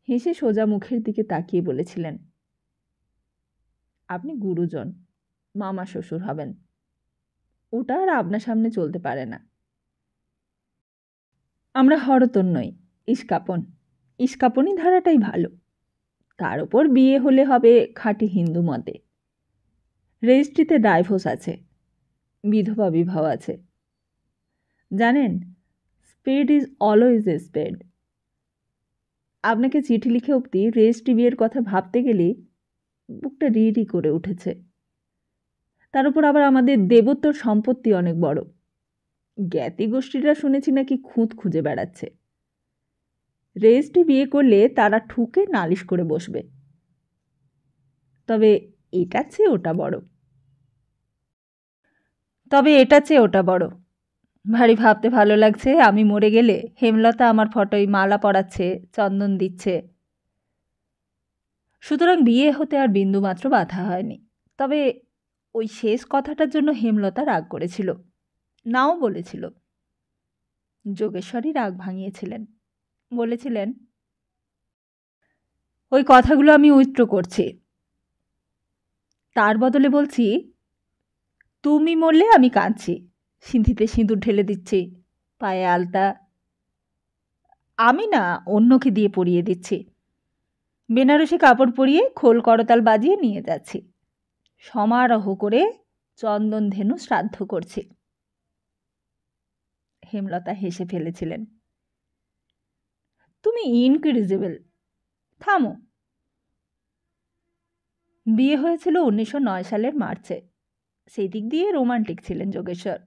হেসে সোজা মুখের দিকে তাকিয়ে বলেছিলেন, আপনি গুরুজন, মামা শ্বশুর হবেন, ওটা আর আপনার সামনে চলতে পারে না। আমরা হরতন নই, ইস্কাপন, ইস্কাপনি ধারাটাই ভালো। তার ওপর বিয়ে হলে হবে খাঁটি হিন্দু মতে। রেজিস্ট্রিতে ডাইভোর্স আছে, বিধবা বিবাহ আছে। জানেন, স্পেড ইজ অলওয়েজ এ স্পেড। আপনাকে চিঠি লিখে অবধি রেজিস্ট্রি বিয়ের কথা ভাবতে গেলে বুকটা রিরি করে উঠেছে। তার উপর আবার আমাদের দেবোত্তর সম্পত্তি অনেক বড়। জ্ঞাতি গোষ্ঠীরা শুনেছি নাকি খুঁত খুঁজে বেড়াচ্ছে। রেজিস্ট্রি বিয়ে করলে তারা ঠুকে নালিশ করে বসবে। তবে এটার চেয়ে ওটা বড়। ভারী ভাবতে ভালো লাগছে, আমি মরে গেলে হেমলতা আমার ফটোয় মালা পরাচ্ছে, চন্দন দিচ্ছে। সুতরাং বিয়ে হতে আর বিন্দুমাত্র বাধা হয়নি। তবে ওই শেষ কথাটার জন্য হেমলতা রাগ করেছিল, নাও বলেছিল। যোগেশ্বরী রাগ ভাঙিয়েছিলেন, বলেছিলেন, ওই কথাগুলো আমি উইথড্র করছি। তার বদলে বলছি, তুমি মরলে আমি কাঁদছি, সিঁথিতে সিঁদুর ঢেলে দিচ্ছি, পায়ে আলতা। আমি না, অন্যকে দিয়ে পরিয়ে দিচ্ছি। বেনারসি কাপড় পরিয়ে খোল করতাল বাজিয়ে নিয়ে যাচ্ছি। সমারোহ করে চন্দন ধেনু শ্রাদ্ধ করছি। হেমলতা হেসে ফেলেছিলেন। তুমি ইনক্রেডিবল, থামো। বিয়ে হয়েছিল 1909 সালের মার্চে। সেই দিক দিয়ে রোমান্টিক ছিলেন যোগেশ্বর।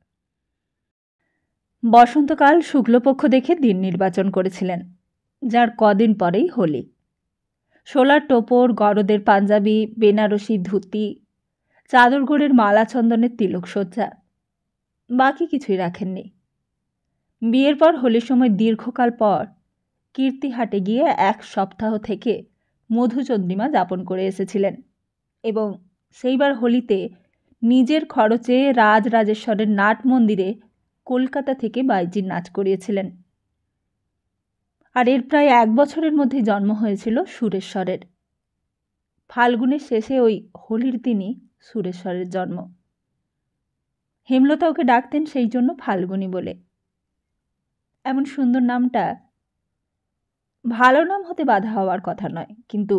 বসন্তকাল শুক্লপক্ষ দেখে দিন নির্বাচন করেছিলেন, যার কদিন পরেই হোলি। শোলার টোপর, গরদের পাঞ্জাবি, বেনারসি ধুতি, চাদরগোড়ের মালা চন্দনের তিলকসজ্জা, বাকি কিছুই রাখেননি। বিয়ের পর হোলির সময় দীর্ঘকাল পর কীর্তিহাটে গিয়ে 1 সপ্তাহ থেকে মধুচন্দ্রিমা যাপন করে এসেছিলেন এবং সেইবার হোলিতে নিজের খরচে রাজরাজেশ্বরের নাট মন্দিরে কলকাতা থেকে বাইজির নাচ করিয়েছিলেন। আর এর প্রায় 1 বছরের মধ্যে জন্ম হয়েছিল সুরেশ্বরের। ফাল্গুনের শেষে ওই হোলির দিনই সুরেশ্বরের জন্ম। হেমলতা ওকে ডাকতেন সেই জন্য ফাল্গুনী বলে। এমন সুন্দর নামটা ভালো নাম হতে বাধা হওয়ার কথা নয়, কিন্তু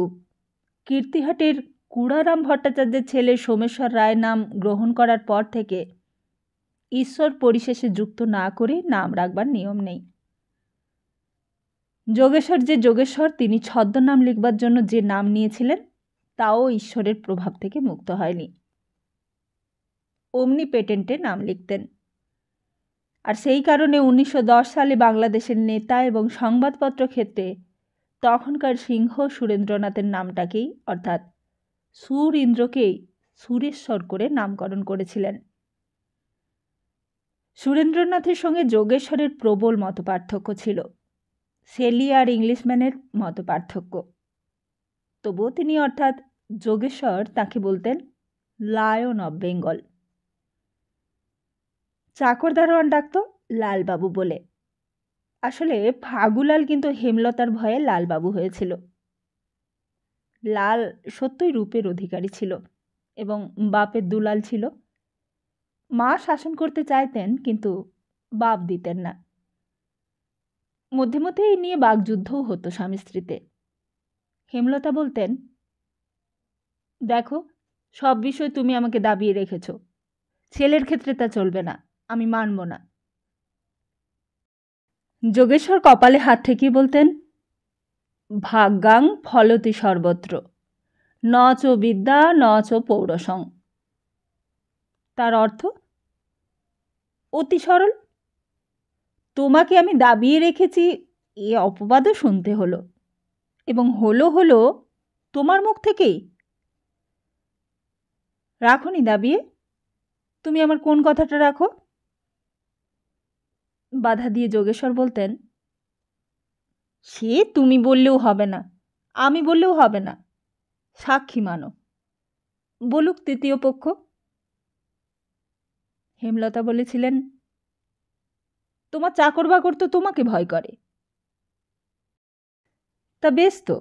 কীর্তিহাটের কুড়ারাম ভট্টাচার্যের ছেলে সোমেশ্বর রায় নাম গ্রহণ করার পর থেকে ঈশ্বর পরিশেষে যুক্ত না করে নাম রাখবার নিয়ম নেই। যোগেশ্বর যে যোগেশ্বর, তিনি ছদ্মনাম লিখবার জন্য যে নাম নিয়েছিলেন তাও ঈশ্বরের প্রভাব থেকে মুক্ত হয়নি। অমনি পেটেন্টে নাম লিখতেন। আর সেই কারণে 1910 সালে বাংলাদেশের নেতা এবং সংবাদপত্র ক্ষেত্রে তখনকার সিংহ সুরেন্দ্রনাথের নামটাকেই, অর্থাৎ সুর-ইন্দ্রকেই সুরেশ্বর করে নামকরণ করেছিলেন। সুরেন্দ্রনাথের সঙ্গে যোগেশ্বরের প্রবল মতপার্থক্য ছিল, শেলি আর ইংলিশম্যানের মতপার্থক্য। তবুও তিনি, অর্থাৎ যোগেশ্বর, তাকে বলতেন লায়ন অব বেঙ্গল। চাকর দারোয়ান ডাকত লালবাবু বলে। আসলে ফাগুলাল কিন্তু হেমলতার ভয়ে লালবাবু হয়েছিল। লাল সত্যই রূপের অধিকারী ছিল এবং বাপের দুলাল ছিল। মা শাসন করতে চাইতেন, কিন্তু বাপ দিতেন না। মধ্যে মধ্যে এই নিয়ে বাকযুদ্ধও হতো স্বামী স্ত্রীতে। হেমলতা বলতেন, দেখো, সব বিষয় তুমি আমাকে দাবিয়ে রেখেছ, ছেলের ক্ষেত্রে তা চলবে না, আমি মানব না। যোগেশ্বর কপালে হাত ঠেকিয়ে বলতেন, ভাগ্যাং ফলতি সর্বত্র, ন চ বিদ্যা ন চ পৌরসং। তার অর্থ অতি সরল। তোমাকে আমি দাবিয়ে রেখেছি এ অপবাদও শুনতে হলো, এবং হলো তোমার মুখ থেকেই। রাখোনি দাবিয়ে, তুমি আমার কোন কথাটা রাখো? বাধা দিয়ে যোগেশ্বর বলতেন, সে তুমি বললেও হবে না, আমি বললেও হবে না, সাক্ষী মানো, বলুক তৃতীয় পক্ষ। হেমলতা বলেছিলেন, তোমার চাকর বাকর তো তোমাকে ভয় করে। তা বেশ তো,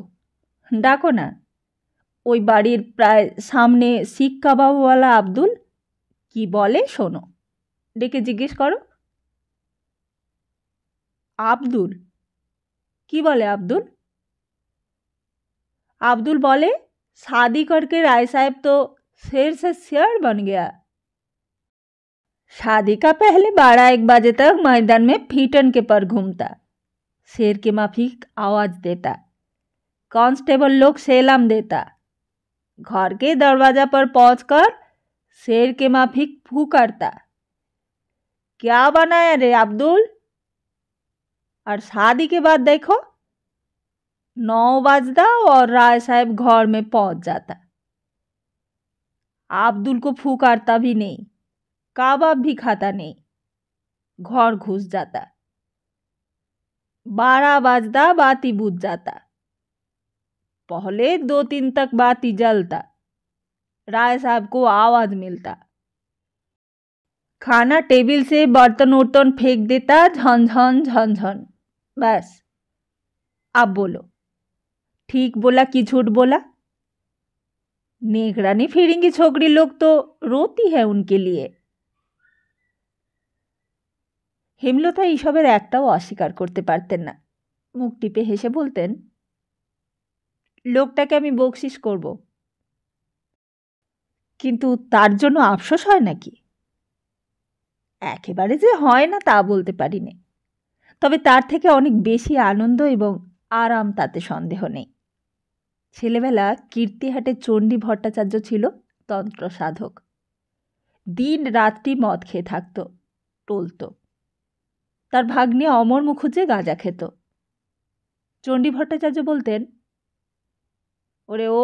ডাকো না। ওই বাড়ির প্রায় সামনে শিক কাবাবওয়ালা আব্দুল কি বলে শোনো, ডেকে জিজ্ঞেস করো। আব্দুল কি বলে? আব্দুল আব্দুল বলে, शादी करके राय साहब तो शेर से शेर बन गया। शादी का पहले 12-1 बजे तक मैदान में फीटन के पर घूमता, शेर के माफिक आवाज देता, कांस्टेबल लोग सलाम देता, घर के दरवाजा पर पहुंचकर शेर के माफिक फूकरता, क्या बनाया रे अब्दुल। और शादी के बाद देखो 9 बजता और राय साहब घर में पहुंच जाता। अब्दुल को फूकारता भी नहीं, कबाब भी खाता नहीं, घर घुस जाता। 12 बजता बाती बुझ जाता, पहले 2-3 तक बाती जलता, राय साहब को आवाज मिलता, खाना टेबल से बर्तन उर्तन फेंक देता, झनझन झनझन। बस अब बोलो, ठीक बोला कि झूठ बोला। नेकरानी फिरेंगी छोकरी लोग तो रोती है उनके लिए। হেমলতা এইসবের একটাও অস্বীকার করতে পারতেন না। মুখ টিপে হেসে বলতেন, লোকটাকে আমি বকশিস করব, কিন্তু তার জন্য আফসোস হয় নাকি? একেবারে যে হয় না তা বলতে পারি নে, তবে তার থেকে অনেক বেশি আনন্দ এবং আরাম তাতে সন্দেহ নেই। ছেলেবেলা কীর্তিহাটে চণ্ডী ভট্টাচার্য ছিল তন্ত্র সাধক। দিন রাত্রি মদ খেয়ে থাকত, টলত। তার ভাগ্নে অমর মুখুজ্জে গাঁজা খেত। চণ্ডী ভট্টাচার্য বলতেন, ওরে ও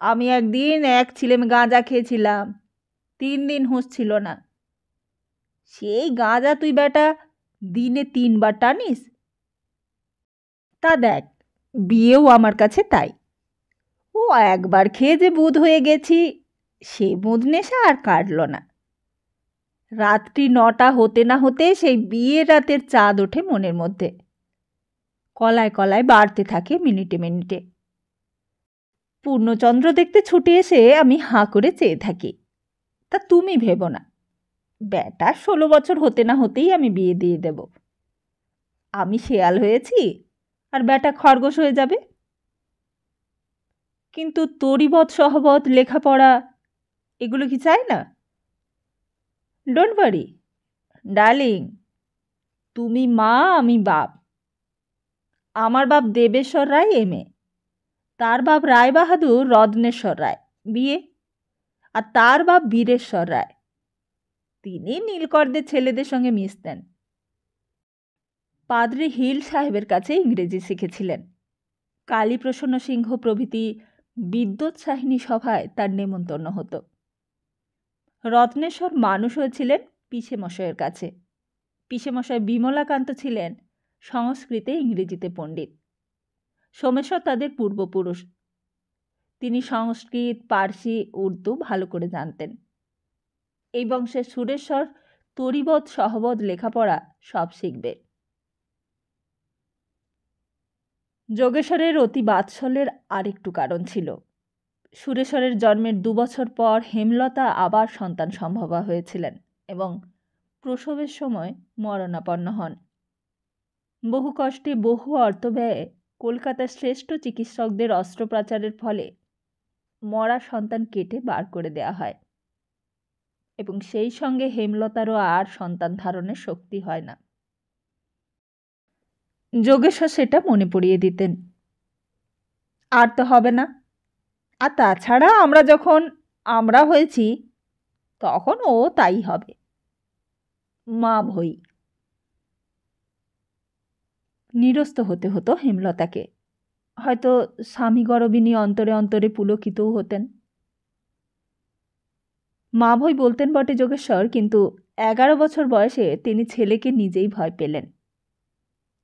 আমি একদিন এক ছিলেম গাঁজা খেয়েছিলাম, 3 দিন হুঁশ ছিল না। সেই গাঁজা তুই বেটা দিনে 3 বার টানিস? তা দেখ, বিয়েও আমার কাছে তাই। ও একবার খেয়ে যে বুঁদ হয়ে গেছি, সে বুঁদ নেশা আর কাটল না। রাত্রি 9টা হতে না হতে সেই বিয়ের রাতের চাঁদ ওঠে মনের মধ্যে, কলায় কলায় বাড়তে থাকে মিনিটে মিনিটে। পূর্ণচন্দ্র দেখতে ছুটে এসে আমি হাঁ করে চেয়ে থাকি। তা তুমি ভেবো না, বেটা 16 বছর হতে না হতেই আমি বিয়ে দিয়ে দেব। আমি শেয়াল হয়েছি আর বেটা খরগোশ হয়ে যাবে। কিন্তু তরিবৎ সহবৎ লেখাপড়া এগুলো কি চাই না? ডোন্ট ওয়ারি ডার্লিং, তুমি মা, আমি বাপ। আমার বাপ দেবেশ্বর রায় এমএ, তার বাপ রায় বাহাদুর রত্নেশ্বর রায় বিয়ে, আর তার বাপ বীরেশ্বর রায়, তিনি নীলকরদের ছেলেদের সঙ্গে মিশতেন। পাদ্রী হিল সাহেবের কাছে ইংরেজি শিখেছিলেন। কালীপ্রসন্ন সিংহ প্রভৃতি বিদ্যোৎসাহিনী সভায় তার নেমন্তন্ন হতো। রত্নেশ্বর মানুষ হয়েছিলেন পিসেমশাইয়ের কাছে। পিসেমশাই বিমলাকান্ত ছিলেন সংস্কৃতে ইংরেজিতে পণ্ডিত। সোমেশ্বর তাদের পূর্বপুরুষ। তিনি সংস্কৃত, পার্সি, উর্দু ভালো করে জানতেন। এই বংশের সুরেশ্বর তরিবৎ সহবৎ লেখাপড়া সব শিখবে। যোগেশ্বরের অতি বাৎসল্যের আরেকটু কারণ ছিল। সুরেশ্বরের জন্মের 2 বছর পর হেমলতা আবার সন্তান সম্ভবা হয়েছিলেন এবং প্রসবের সময় মরণাপন্ন হন। বহু কষ্টে বহু অর্থ ব্যয়ে কলকাতার শ্রেষ্ঠ চিকিৎসকদের অস্ত্রোপচারের ফলে মরা সন্তান কেটে বার করে দেয়া হয় এবং সেই সঙ্গে হেমলতারও আর সন্তান ধারণের শক্তি হয় না। যোগেশ্বর সেটা মনে পড়িয়ে দিতেন, আর তো হবে না, আর তাছাড়া আমরা যখন আমরা হয়েছি তখন ও তাই হবে। মা ভই। নিরস্ত হতে হতো হেমলতাকে। হয়তো স্বামী গরবিনী অন্তরে অন্তরে পুলকিতও হতেন। মা ভই বলতেন বটে যোগেশ্বর, কিন্তু 11 বছর বয়সে তিনি ছেলেকে নিজেই ভয় পেলেন।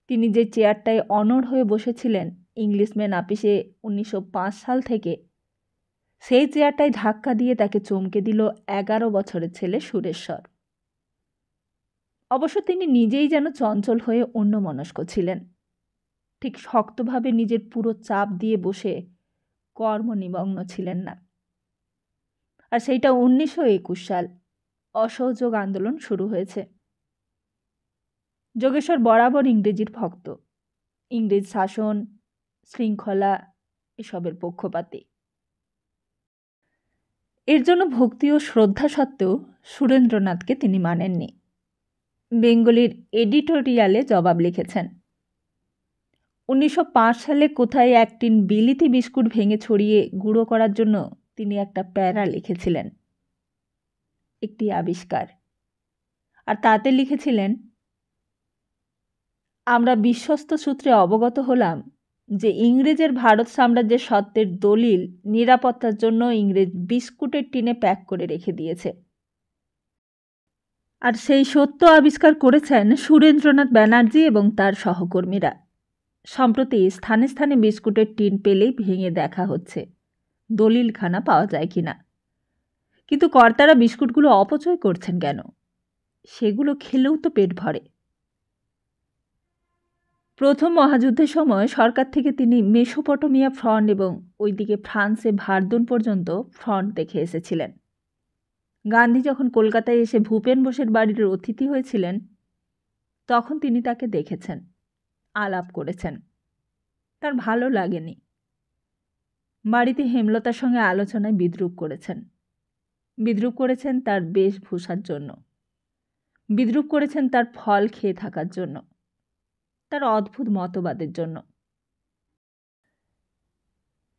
তিনি যে চেয়ারটায় অনড় হয়ে বসেছিলেন ইংলিশম্যান আপিসে 1905 সাল থেকে, সেই চেয়ারটায় ধাক্কা দিয়ে তাকে চমকে দিল 11 বছরের ছেলে সুরেশ্বর। অবশ্য তিনি নিজেই যেন চঞ্চল হয়ে অন্যমনস্ক ছিলেন। ঠিক শক্তভাবে নিজের পুরো চাপ দিয়ে বসে কর্মনিমগ্ন ছিলেন না। আর সেইটা 1921 সাল, অসহযোগ আন্দোলন শুরু হয়েছে। যোগেশ্বর বরাবর ইংরেজির ভক্ত, ইংরেজ শাসন, শৃঙ্খলা এসবের পক্ষপাতী। এর জন্য ভক্তি ও শ্রদ্ধা সত্ত্বেও সুরেন্দ্রনাথকে তিনি মানেননি। বেঙ্গলির এডিটোরিয়ালে জবাব লিখেছেন, 1905 সালে কোথায় 1 টিন বিলিতি বিস্কুট ভেঙে ছড়িয়ে গুঁড়ো করার জন্য তিনি একটা প্যারা লিখেছিলেন, একটি আবিষ্কার। আর তাতে লিখেছিলেন, আমরা বিশ্বস্ত সূত্রে অবগত হলাম যে ইংরেজের ভারত সাম্রাজ্যের সত্ত্বের দলিল নিরাপত্তার জন্য ইংরেজ বিস্কুটের টিনে প্যাক করে রেখে দিয়েছে। আর সেই সত্য আবিষ্কার করেছেন সুরেন্দ্রনাথ ব্যানার্জি এবং তার সহকর্মীরা। সম্প্রতি স্থানে স্থানে বিস্কুটের টিন পেলেই ভেঙে দেখা হচ্ছে দলিলখানা পাওয়া যায় কিনা। কিন্তু কর্তারা বিস্কুটগুলো অপচয় করছেন কেন? সেগুলো খেলেও তো পেট ভরে। প্রথম মহাযুদ্ধের সময় সরকার থেকে তিনি মেসোপটেমিয়া ফ্রন্ট এবং ওইদিকে ফ্রান্সে ভার্দুন পর্যন্ত ফ্রন্ট দেখে এসেছিলেন। গান্ধী যখন কলকাতায় এসে ভূপেন বোসের বাড়ির অতিথি হয়েছিলেন, তখন তিনি তাকে দেখেছেন। আলাপ করেছেন। তার ভালো লাগেনি। বাড়িতে হেমলতার সঙ্গে আলোচনায় বিদ্রূপ করেছেন। বিদ্রূপ করেছেন তার বেশভূষার জন্য, বিদ্রূপ করেছেন তার ফল খেয়ে থাকার জন্য, তার অদ্ভুত মতবাদের জন্য।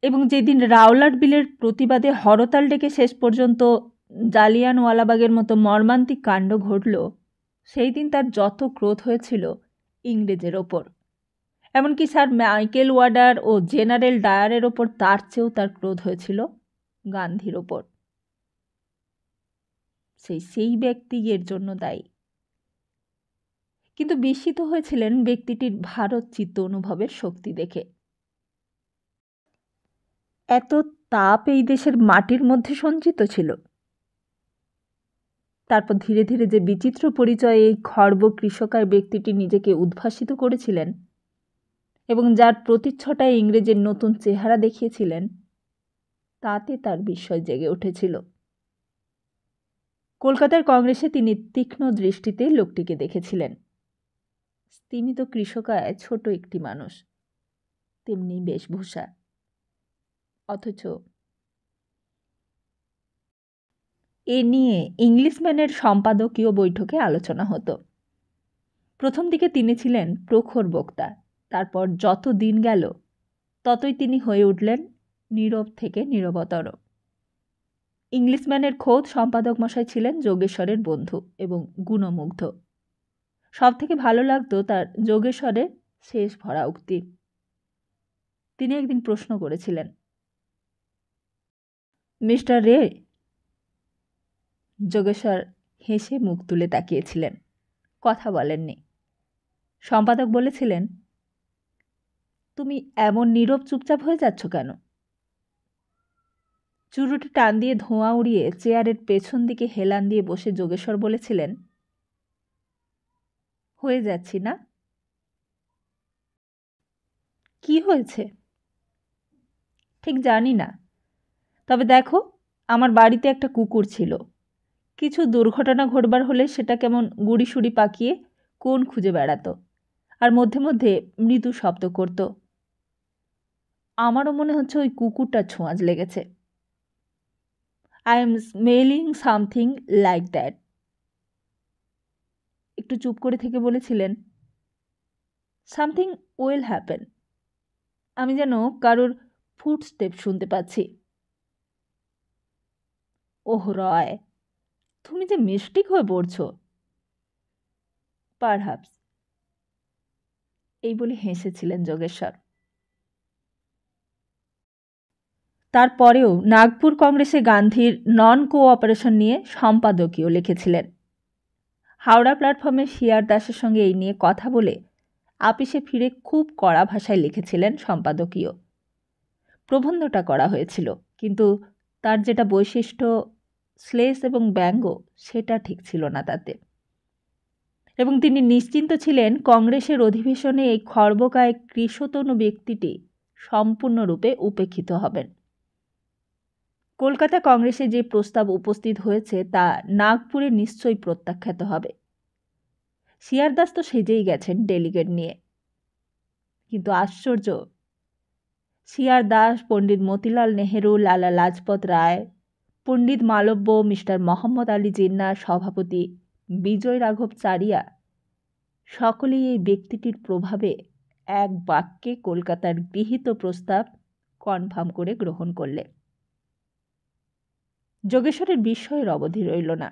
এবং যেদিন রাওলাট বিলের প্রতিবাদে হরতাল ডেকে শেষ পর্যন্ত জালিয়ানওয়ালাবাগের মতো মর্মান্তিক কাণ্ড ঘটল, সেই দিন তার যত ক্রোধ হয়েছিল ইংরেজের ওপর, এমনকি স্যার মাইকেল ওয়াডার ও জেনারেল ডায়ারের ওপর তার চেয়েও তার ক্রোধ হয়েছিল গান্ধীর ওপর। সেই ব্যক্তি এর জন্য দায়ী। কিন্তু বিস্মিত হয়েছিলেন ব্যক্তিটির ভারত চিত্ত অনুভবের শক্তি দেখে। এত তাপ এই দেশের মাটির মধ্যে সঞ্চিত ছিল। তারপর ধীরে ধীরে যে বিচিত্র পরিচয়ে এই খর্ব কৃষকায় ব্যক্তিটি নিজেকে উদ্ভাসিত করেছিলেন এবং যার প্রতিচ্ছটায় ইংরেজের নতুন চেহারা দেখিয়েছিলেন, তাতে তার বিস্ময় জেগে উঠেছিল। কলকাতার কংগ্রেসে তিনি তীক্ষ্ণ দৃষ্টিতে লোকটিকে দেখেছিলেন। স্তিমিত কৃষকায় ছোট একটি মানুষ, তেমনি বেশভূষা। অথচ এ নিয়ে ইংলিশম্যানের সম্পাদকীয় বৈঠকে আলোচনা হতো। প্রথম দিকে তিনি ছিলেন প্রখর বক্তা, তারপর যত দিন গেল ততই তিনি হয়ে উঠলেন নীরব থেকে নীরবতর। ইংলিশম্যানের খোদ সম্পাদক মশাই ছিলেন যোগেশ্বরের বন্ধু এবং গুণমুগ্ধ। সব থেকে ভালো লাগতো তার যোগেশ্বরের শেষ ভরা উক্তি। তিনি একদিন প্রশ্ন করেছিলেন, মিস্টার রে? যোগেশ্বর হেসে মুখ তুলে তাকিয়েছিলেন, কথা বলেননি। সম্পাদক বলেছিলেন, তুমি এমন নীরব চুপচাপ হয়ে যাচ্ছ কেন? চুরুটি টান দিয়ে ধোঁয়া উড়িয়ে চেয়ারের পেছন দিকে হেলান দিয়ে বসে যোগেশ্বর বলেছিলেন, হয়ে যাচ্ছি না। কি হয়েছে? ঠিক জানি না, তবে দেখো, আমার বাড়িতে একটা কুকুর ছিল। কিছু দুর্ঘটনা ঘটবার হলে সেটা কেমন গুড়িসুড়ি পাকিয়ে কোণ খুঁজে বেড়াতো আর মধ্যে মধ্যে মৃদু শব্দ করত। আমারও মনে হচ্ছে ওই কুকুরটার ছোঁয়াচ লেগেছে। I am smelling something like that. একটু চুপ করে থেকে বলেছিলেন, সামথিং উইল হ্যাপেন। আমি যেন কারোর ফুটস্টেপ শুনতে পাচ্ছি। ওহ রয়, তুমি যে মিস্টিক হয়ে পড়ছো। পারহ্যাপস, এই বলে হেসেছিলেন যোগেশ্বর। তারপরেও নাগপুর কংগ্রেসে গান্ধীর নন কোঅপারেশন নিয়ে সম্পাদকীয় লিখেছিলেন। হাওড়া প্ল্যাটফর্মে শিয়ার দাসের সঙ্গে এই নিয়ে কথা বলে আপিসে ফিরে খুব কড়া ভাষায় লিখেছিলেন সম্পাদকীয়। প্রবন্ধটা করা হয়েছিল, কিন্তু তার যেটা বৈশিষ্ট্য শ্লেষ এবং ব্যঙ্গ, সেটা ঠিক ছিল না তাতে। এবং তিনি নিশ্চিন্ত ছিলেন কংগ্রেসের অধিবেশনে এই খর্বকায় কৃশতনু ব্যক্তিটি সম্পূর্ণরূপে উপেক্ষিত হবেন। কলকাতা কংগ্রেসে যে প্রস্তাব উপস্থিত হয়েছে তা নাগপুরে নিশ্চয়ই প্রত্যাখ্যাত হবে। শিয়ার দাস তো সেজেই গেছেন ডেলিগেট নিয়ে। কিন্তু আশ্চর্য, শিয়ার দাস, পণ্ডিত মতিলাল নেহেরু, লালা লাজপত রায়, পণ্ডিত মালব্য, মিস্টার মোহাম্মদ আলী জিন্নাহ, সভাপতি বিজয় রাঘব চারিয়া সকলেই এই ব্যক্তিটির প্রভাবে এক বাক্যে কলকাতার গৃহীত প্রস্তাব কনফার্ম করে গ্রহণ করলে। যোগেশ্বরের বিস্ময়ের অবধি রইল না।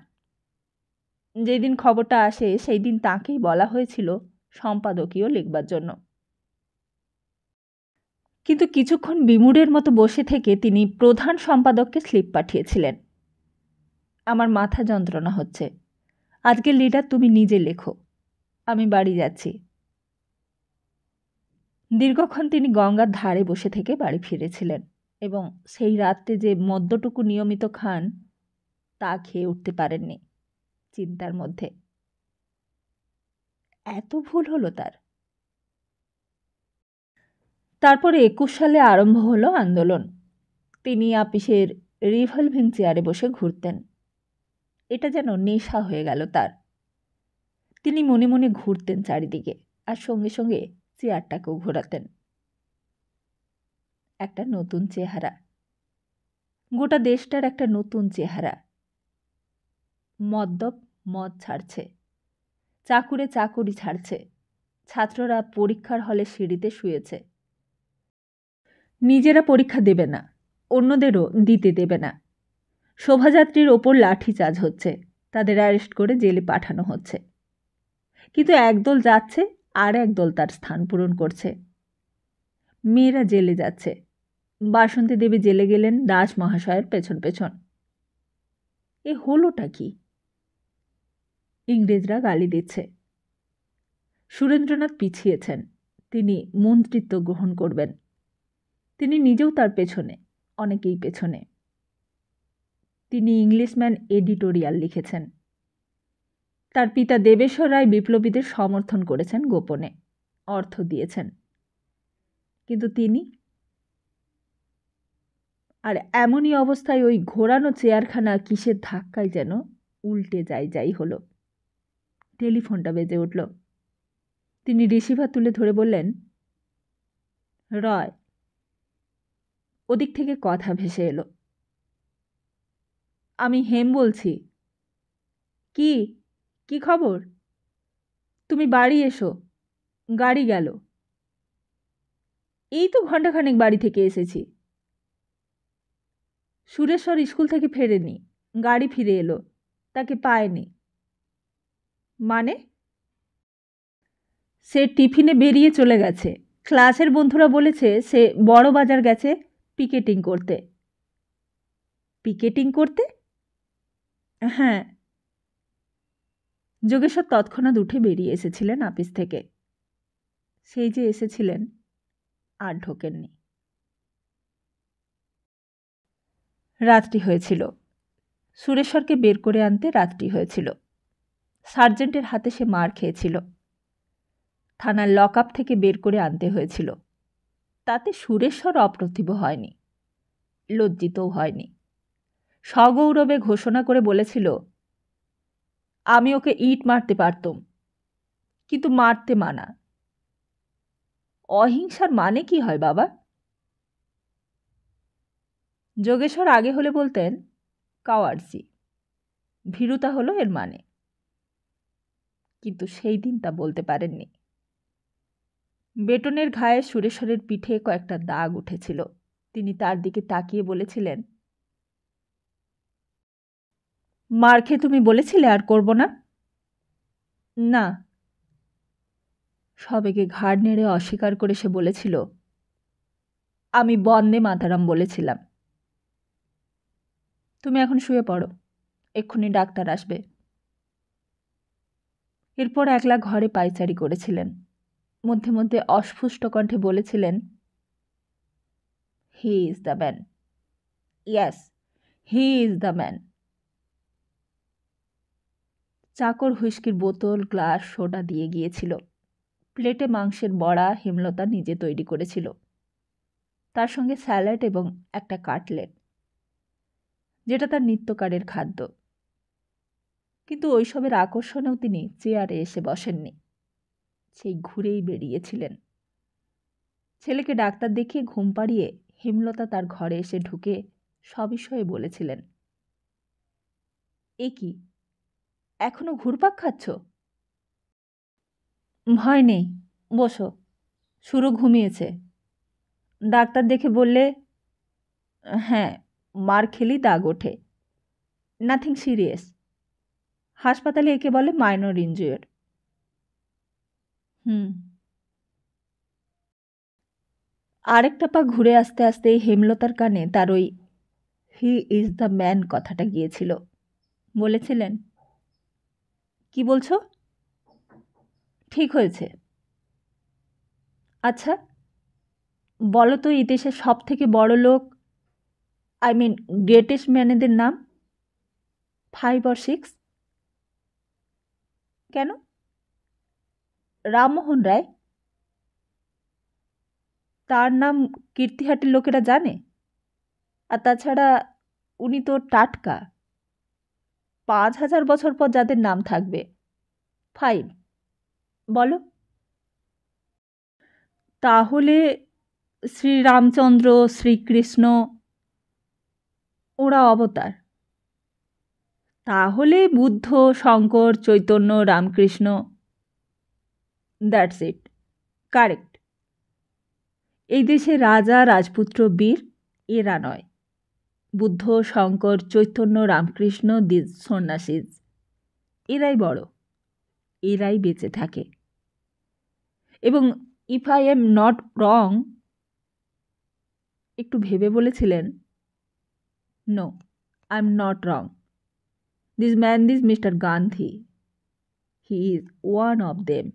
যেদিন খবরটা আসে সেই দিন তাঁকেই বলা হয়েছিল সম্পাদকীয় লিখবার জন্য। কিন্তু কিছুক্ষণ বিমূঢ়ের মতো বসে থেকে তিনি প্রধান সম্পাদককে স্লিপ পাঠিয়েছিলেন। আমার মাথা যন্ত্রণা হচ্ছে, আজকের লিডার তুমি নিজে লেখো, আমি বাড়ি যাচ্ছি। দীর্ঘক্ষণ তিনি গঙ্গার ধারে বসে থেকে বাড়ি ফিরেছিলেন এবং সেই রাত্রে যে মদ্যটুকু নিয়মিত খান তা খেয়ে উঠতে পারেননি, চিন্তার মধ্যে। এত ভুল হলো তার। তারপরে 21 সালে আরম্ভ হলো আন্দোলন। তিনি আপিসের রিভলভিং চেয়ারে বসে ঘুরতেন। এটা যেন নেশা হয়ে গেল তার। তিনি মনে মনে ঘুরতেন চারিদিকে, আর সঙ্গে সঙ্গে চেয়ারটাকেও ঘোরাতেন। একটা নতুন চেহারা, গোটা দেশটার একটা নতুন চেহারা। মদ্যপ মদ ছাড়ছে, চাকুরে চাকুরি ছাড়ছে, ছাত্ররা পরীক্ষার হলে সিঁড়িতে শুয়েছে। নিজেরা পরীক্ষা দেবে না, অন্যদেরও দিতে দেবে না। শোভাযাত্রীর ওপর লাঠিচার্জ হচ্ছে, তাদের অ্যারেস্ট করে জেলে পাঠানো হচ্ছে। কিন্তু একদল যাচ্ছে, আর একদল তার স্থান পূরণ করছে। মেয়েরা জেলে যাচ্ছে। বাসন্তী দেবী জেলে গেলেন দাস মহাশয়ের পেছন পেছন। এ হলোটা কি? ইংরেজরা গালি দিচ্ছে। সুরেন্দ্রনাথ পিছিয়েছেন, তিনি মন্ত্রিত্ব গ্রহণ করবেন। তিনি নিজেও তার পেছনে, অনেকেই পেছনে। তিনি ইংলিশম্যান এডিটোরিয়াল লিখেছেন। তার পিতা দেবেশ্বর রায় বিপ্লবীদের সমর্থন করেছেন গোপনে, অর্থ দিয়েছেন। কিন্তু তিনি আর এমনই অবস্থায় ওই ঘোরানো চেয়ারখানা কিসের ধাক্কায় যেন উল্টে যাই হলো। টেলিফোনটা বেজে উঠল। তিনি রিসিভার তুলে ধরে বললেন, রয়। ওদিক থেকে কথা ভেসে এলো, আমি হেম বলছি। কি কি খবর? তুমি বাড়ি এসো, গাড়ি গেল। এই তো ঘণ্টাখানেক বাড়ি থেকে এসেছি। সুরেশ্বর স্কুল থেকে ফেরেনি, গাড়ি ফিরে এলো, তাকে পায়নি। মানে? সে টিফিনে বেরিয়ে চলে গেছে। ক্লাসের বন্ধুরা বলেছে সে বড় বাজার গেছে পিকেটিং করতে। পিকেটিং করতে? হ্যাঁ। যোগেশ্বর তৎক্ষণাৎ উঠে বেরিয়ে এসেছিলেন আপিস থেকে। সেই যে এসেছিলেন, আর ঢোকেননি। রাত্রি হয়েছিল। সুরেশ্বরকে বের করে আনতে রাত্রি হয়েছিল। সার্জেন্টের হাতে সে মার খেয়েছিল। থানার লকআপ থেকে বের করে আনতে হয়েছিল। তাতে সুরেশ্বর অপ্রতিভ হয়নি, লজ্জিতও হয়নি। সগৌরবে ঘোষণা করে বলেছিল, আমি ওকে ইট মারতে পারতুম, কিন্তু মারতে মানা। অহিংসার মানে কি হয় বাবা? যোগেশ্বর আগে হলে বলতেন কাওয়ার্জি, ভীরুতা হলো এর মানে। কিন্তু সেই দিন তা বলতে পারেননি। বেটনের ঘায়ে সুরেশ্বরের পিঠে কয়েকটা দাগ উঠেছিল। তিনি তার দিকে তাকিয়ে বলেছিলেন, মার খেয়ে তুমি বলেছিলে আর করব না? না। সবেগে ঘাড় নেড়ে অস্বীকার করে সে বলেছিল, আমি বন্দে মাতারাম বলেছিলাম। তুমি এখন শুয়ে পড়ো, এক্ষুনি ডাক্তার আসবে। এরপর একলা ঘরে পায়চারি করেছিলেন। মধ্যে মধ্যে অস্ফুষ্ট কণ্ঠে বলেছিলেন, he is the man, yes he is the man. চাকর হুইস্কির বোতল, গ্লাস, সোডা দিয়ে গিয়েছিল। প্লেটে মাংসের বড়া হেমলতা নিজে তৈরি করেছিল, তার সঙ্গে স্যালাড এবং একটা কাটলেট, যেটা তার নিত্যকারের খাদ্য। কিন্তু ওইসবের আকর্ষণেও তিনি চেয়ারে এসে বসেননি, সেই ঘুরেই বেরিয়েছিলেন। ছেলেকে ডাক্তার দেখিয়ে ঘুম পাড়িয়ে হেমলতা তার ঘরে এসে ঢুকে সবিষয়ে বলেছিলেন, এ কি, এখনো ঘুরপাক খাচ্ছ? ভয় নেই, বসো। সুরো ঘুমিয়েছে। ডাক্তার দেখে বললে, হ্যাঁ, মার খেলেই দাগ ওঠে, নাথিং সিরিয়াস। হাসপাতালে একে বলে মাইনর ইনজুয়ার। আরেকটা পা ঘুরে আসতে আসতে হেমলতার কানে তার ওই হি ইজ দ্য ম্যান কথাটা গিয়েছিল। বলেছিলেন, কি বলছো? ঠিক হয়েছে। আচ্ছা, বলো তো এই দেশের সব থেকে বড় লোক, আই মিন গ্রেটেস্ট ম্যানেদের নাম, 5 or 6? কেন? রামমোহন রায়। তার নাম কীর্তিহাটের লোকেরা জানে। আর তাছাড়া উনি তো টাটকা। 5,000 বছর পর যাদের নাম থাকবে, 5। বলো। তাহলে শ্রীরামচন্দ্র, শ্রীকৃষ্ণ ওরা অবতার। তাহলে Buddha, Shankar, Chaitanya, Ramakrishna. That's it, correct. এই দেশে রাজা, রাজপুত্র, বীর এরা নয়। বুদ্ধ, শঙ্কর, চৈতন্য, রামকৃষ্ণ, দিস সন্ন্যাসীজ এরাই বড়, এরাই বেঁচে থাকে। এবং if I am not wrong, একটু ভেবে বলেছিলেন, no, I am not wrong. This man, this mister Gandhi, he is one of them.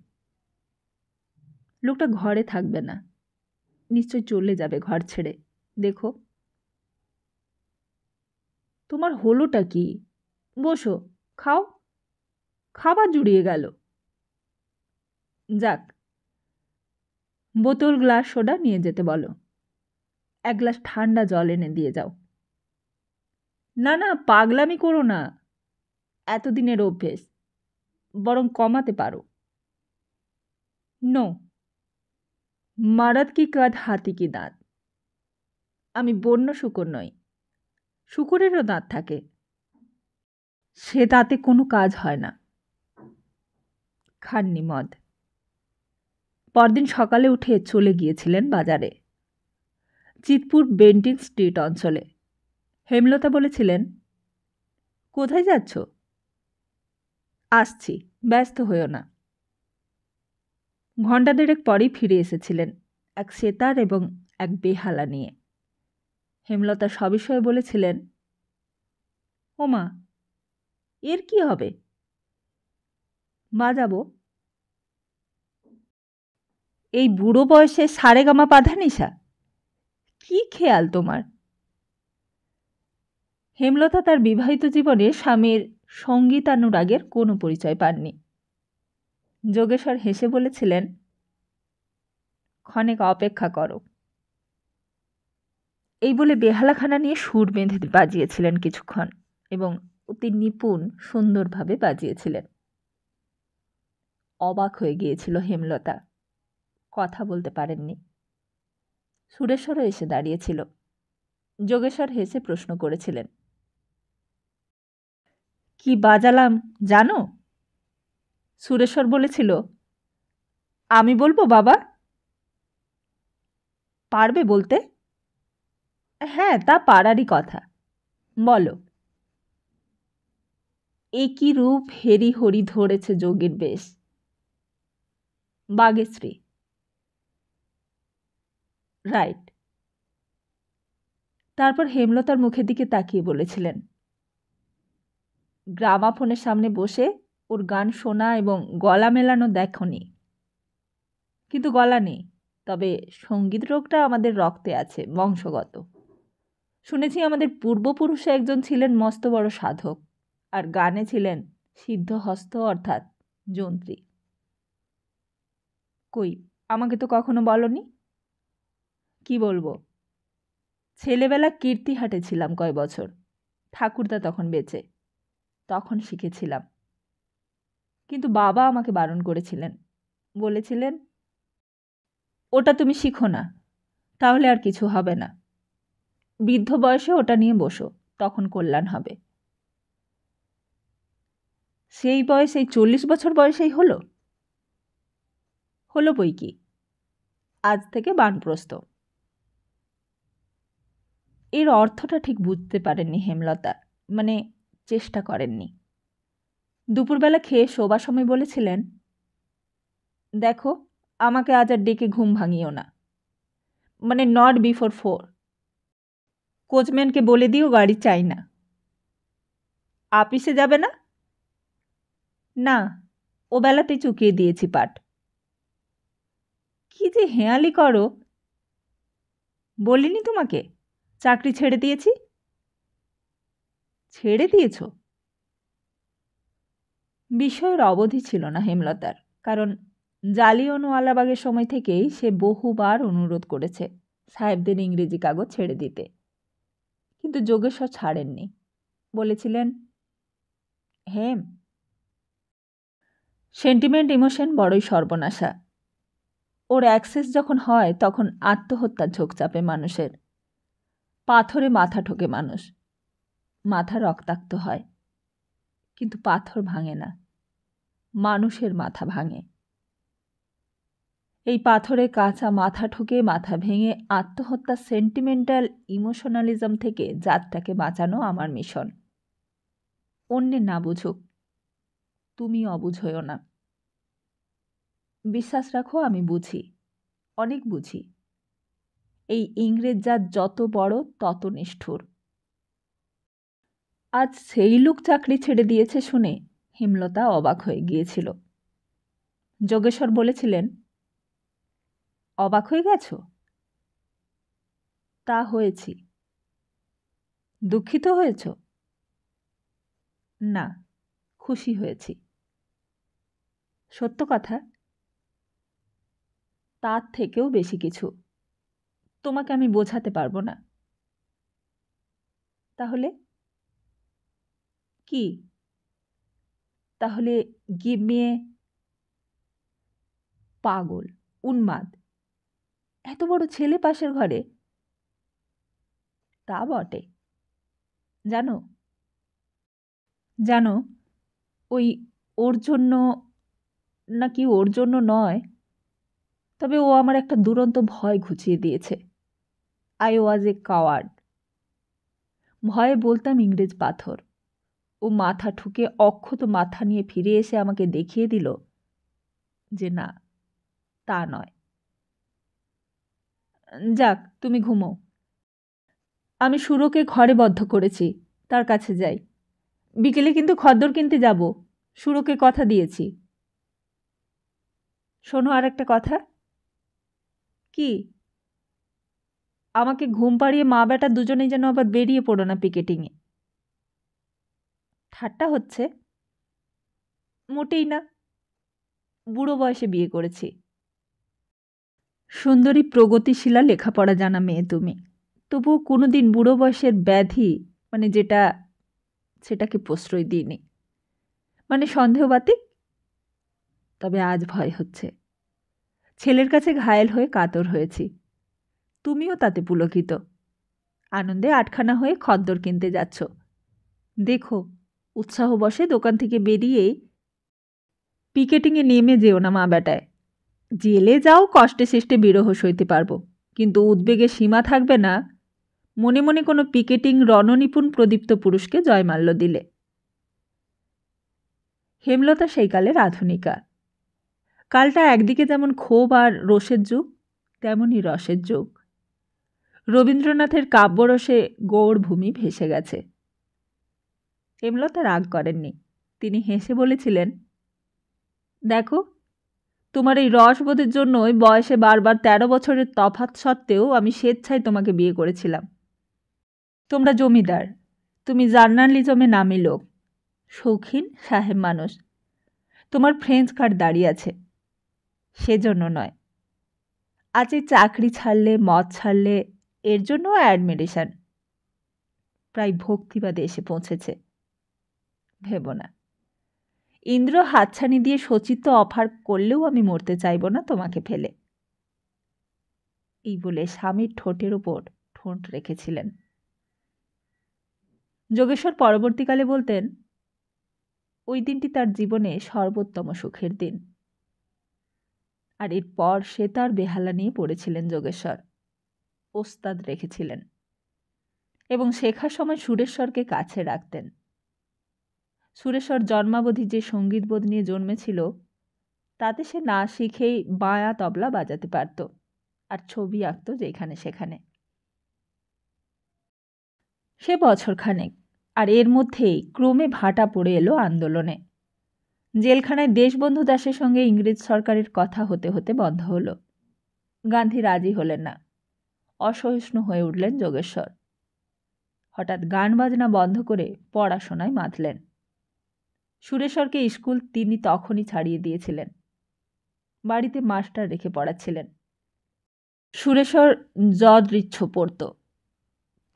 লোকটা ঘরে থাকবে না, নিশ্চয় চলে যাবে ঘর ছেড়ে। দেখো, তোমার হলোটা কি? বসো, খাও। খাবার জুড়িয়ে গেল। যাক, বোতল, গ্লাস, সোডা নিয়ে যেতে বলো। এক গ্লাস ঠান্ডা জল এনে দিয়ে যাও। না না, পাগলামি করো না, এতদিনের অভ্যেস, বরং কমাতে পারো। নো, মারাত কি কাঁধ, হাতি কি দাঁত। আমি বন্য শূকর নই, শূকরেরও দাঁত থাকে, সে দাঁতে কোনো কাজ হয় না। খাননি মদ। পরদিন সকালে উঠে চলে গিয়েছিলেন বাজারে, চিতপুর বেন্টিং স্ট্রিট অঞ্চলে। হেমলতা বলেছিলেন, কোথায় যাচ্ছ? আসছি, ব্যস্ত হইও না। ঘণ্টা দেড়েক পরেই ফিরে এসেছিলেন এক সেতার এবং এক বেহালা নিয়ে। হেমলতা সবিষয়ে বলেছিলেন, ওমা, এর কি হবে? বাজাবো। এই বুড়ো বয়সে সারেগামা পাধানিসা, কি খেয়াল তোমার? হেমলতা তার বিবাহিত জীবনে স্বামীর সঙ্গীতানুরাগের কোনো পরিচয় পাননি। যোগেশ্বর হেসে বলেছিলেন, ক্ষণেক অপেক্ষা করো। এই বলে বেহালাখানা নিয়ে সুর বেঁধে বাজিয়েছিলেন কিছুক্ষণ, এবং অতি নিপুণ সুন্দরভাবে বাজিয়েছিলেন। অবাক হয়ে গিয়েছিল হেমলতা, কথা বলতে পারেননি। সুরেশ্বরও এসে দাঁড়িয়েছিল। যোগেশ্বর হেসে প্রশ্ন করেছিলেন, কি বাজালাম জানো? সুরেশ্বর বলেছিল, আমি বলবো বাবা? পারবে বলতে? হ্যাঁ, তা পারারই কথা, বলো। একই রূপ হেরি হরি ধরেছে যোগীর বেশ। বাগেশ্রী। রাইট। তারপর হেমলতার মুখের দিকে তাকিয়ে বলেছিলেন, গ্রামাফোনের সামনে বসে ওর গান শোনা এবং গলা মেলানো দেখনি। কিন্তু গলা নেই, তবে সঙ্গীত রোগটা আমাদের রক্তে আছে, বংশগত। শুনেছি আমাদের পূর্বপুরুষে একজন ছিলেন মস্ত বড় সাধক, আর গানে ছিলেন সিদ্ধহস্ত, অর্থাৎ যন্ত্রী। কই, আমাকে তো কখনো বলনি। কি বলবো? ছেলেবেলা কীর্তিহাটে ছিলাম কয় বছর, ঠাকুরদা তখন বেঁচে, তখন শিখেছিলাম। কিন্তু বাবা আমাকে বারণ করেছিলেন, বলেছিলেন, ওটা তুমি শিখো না, তাহলে আর কিছু হবে না। বৃদ্ধ বয়সে ওটা নিয়ে বসো, তখন কল্যাণ হবে। সেই বয়স এই 40 বছর বয়সেই হলো বই কি, আজ থেকে বানপ্রস্থ। এর অর্থটা ঠিক বুঝতে পারেননি হেমলতা, মানে চেষ্টা করেননি। দুপুরবেলা খেয়ে শোবার সময় বলেছিলেন, দেখো, আমাকে আজ আর ডেকে ঘুম ভাঙিও না, মানে নট বিফোর 4। কোচম্যানকে বলে দিও গাড়ি চাই না। আপিসে যাবে না? না, ও বেলাতেই চুকিয়ে দিয়েছি পাঠ। কি যে হেঁয়ালি করো! বলিনি তোমাকে চাকরি ছেড়ে দিয়েছি? ছেড়ে দিয়েছ? বিষয়ের অবধি ছিল না হেমলতার, কারণ জালিয়ানওয়ালাবাগের সময় থেকেই সে বহুবার অনুরোধ করেছে সাহেবদের ইংরেজি কাগজ ছেড়ে দিতে, কিন্তু যোগেশ্বর ছাড়েননি। বলেছিলেন, হেম, সেন্টিমেন্ট ইমোশন বড়ই সর্বনাশা। ওর অ্যাক্সেস যখন হয় তখন আত্মহত্যার ঝোঁক চাপে মানুষের। পাথরে মাথা ঠোকে মানুষ, মাথা রক্তাক্ত হয়, কিন্তু পাথর ভাঙে না, মানুষের মাথা ভাঙে। এই পাথরে কাঁচা মাথা ঠুকে মাথা ভেঙে আত্মহত্যা সেন্টিমেন্টাল ইমোশনালিজম থেকে জাতটাকে বাঁচানো আমার মিশন। অন্যের না বুঝুক, তুমি অবুঝ হইও না। বিশ্বাস রাখো, আমি বুঝি, অনেক বুঝি। এই ইংরেজ জাত যত বড় তত নিষ্ঠুর। আজ সেই লোক চাকরি ছেড়ে দিয়েছে শুনে হেমলতা অবাক হয়ে গিয়েছিল। যোগেশ্বর বলেছিলেন, অবাক হয়ে গেছ? তা হয়েছি। দুঃখিত হয়েছ? না, খুশি হয়েছি। সত্য কথা, তার থেকেও বেশি কিছু তোমাকে আমি বোঝাতে পারবো না। তাহলে কি? তাহলে গিভ মি এ পাগল, উন্মাদ, এত বড় ছেলে পাশের ঘরে। তা বটে। জানো জানো ওই ওর জন্য নাকি ওর জন্য নয়, তবে ও আমার একটা দুরন্ত ভয় ঘুচিয়ে দিয়েছে। I was A coward. ভয়ে বলতাম ইংরেজ পাথর। ও মাথা ঠুকে অক্ষত মাথা নিয়ে ফিরে এসে আমাকে দেখিয়ে দিল যে না, তা নয়। যাক, তুমি ঘুমো। আমি সুরকে ঘরে বদ্ধ করেছি, তার কাছে যাই। বিকেলে কিন্তু খদ্দর কিনতে যাব, সুরকে কথা দিয়েছি। শোনো, আর একটা কথা। কি? আমাকে ঘুম পাড়িয়ে মা বেটা দুজনেই যেন আবার বেরিয়ে পড়ো না পিকেটিংয়ে। ঠাট্টা হচ্ছে? মোটেই না, বুড়ো বয়সে বিয়ে করেছি। সুন্দরী প্রগতিশীলা লেখাপড়া জানা মেয়ে তুমি, তবুও কোনোদিন বুড়ো বয়সের ব্যাধি সেটাকে প্রশ্রয় দিইনি। সন্দেহবাতিক। তবে আজ ভয় হচ্ছে। ছেলের কাছে ঘায়েল হয়ে কাতর হয়েছি, তুমিও তাতে পুলকিত। আনন্দে আটখানা হয়ে খদ্দর কিনতে যাচ্ছ। দেখো, উৎসাহ বসে দোকান থেকে বেরিয়েই পিকেটিংয়ে নেমে যেও না মা বেটায়। জেলে যাও, কষ্টে সৃষ্টে বিরহ সইতে পারবো, কিন্তু উদ্বেগের সীমা থাকবে না মনে মনে কোনো পিকেটিং রণনিপুণ প্রদীপ্ত পুরুষকে জয়মাল্য দিলে। হেমলতা সেই কালের আধুনিকা। কালটা একদিকে যেমন ক্ষোভ আর রোষের যুগ, তেমনই রসের যুগ। রবীন্দ্রনাথের কাব্যরসে গৌড় ভূমি ভেসে গেছে। হেমলতা রাগ করেননি। তিনি হেসে বলেছিলেন, দেখো, তোমার এই রসবোধের জন্যই বয়সে বারবার 13 বছরের তফাৎ সত্ত্বেও আমি স্বেচ্ছায় তোমাকে বিয়ে করেছিলাম। তোমরা জমিদার, তুমি জার্নালিজমে নামী লোক, শৌখিন সাহেব মানুষ, তোমার ফ্রেঞ্চ কার্ড দাঁড়িয়ে আছে, সেজন্য নয়। আজ এই চাকরি ছাড়লে, মদ ছাড়লে, এর জন্য অ্যাডমিরেশন, প্রায় ভক্তিবাদে এসে পৌঁছেছে। ভেবো না, ইন্দ্র হাতছানি দিয়ে সচিত্র অফার করলেও আমি মরতে চাইব না তোমাকে ফেলে। এই বলে স্বামীর ঠোঁটের ওপর ঠোঁট রেখেছিলেন। যোগেশ্বর পরবর্তীকালে বলতেন, ওই দিনটি তার জীবনে সর্বোত্তম সুখের দিন। আর এরপর সে তার বেহালা নিয়ে পড়েছিলেন যোগেশ্বর। ওস্তাদ রেখেছিলেন এবং শেখার সময় সুরেশ্বরকে কাছে রাখতেন। সুরেশ্বর জন্মাবধি যে সঙ্গীতবোধ নিয়ে জন্মেছিল, তাতে সে না শিখেই বাঁয়া তবলা বাজাতে পারত আর ছবি আঁকত যেখানে সেখানে। সে বছরখানেক, আর এর মধ্যেই ক্রমে ভাটা পড়ে এলো আন্দোলনে। জেলখানায় দেশবন্ধু দাসের সঙ্গে ইংরেজ সরকারের কথা হতে হতে বন্ধ হলো। গান্ধী রাজি হলেন না। অসহিষ্ণু হয়ে উঠলেন যোগেশ্বর। হঠাৎ গান বাজনা বন্ধ করে পড়াশোনায় মাতলেন। সুরেশ্বরকে স্কুল তিনি তখনই ছাড়িয়ে দিয়েছিলেন। বাড়িতে মাস্টার রেখে পড়াচ্ছিলেন। সুরেশ্বর যদৃচ্ছ পড়ত,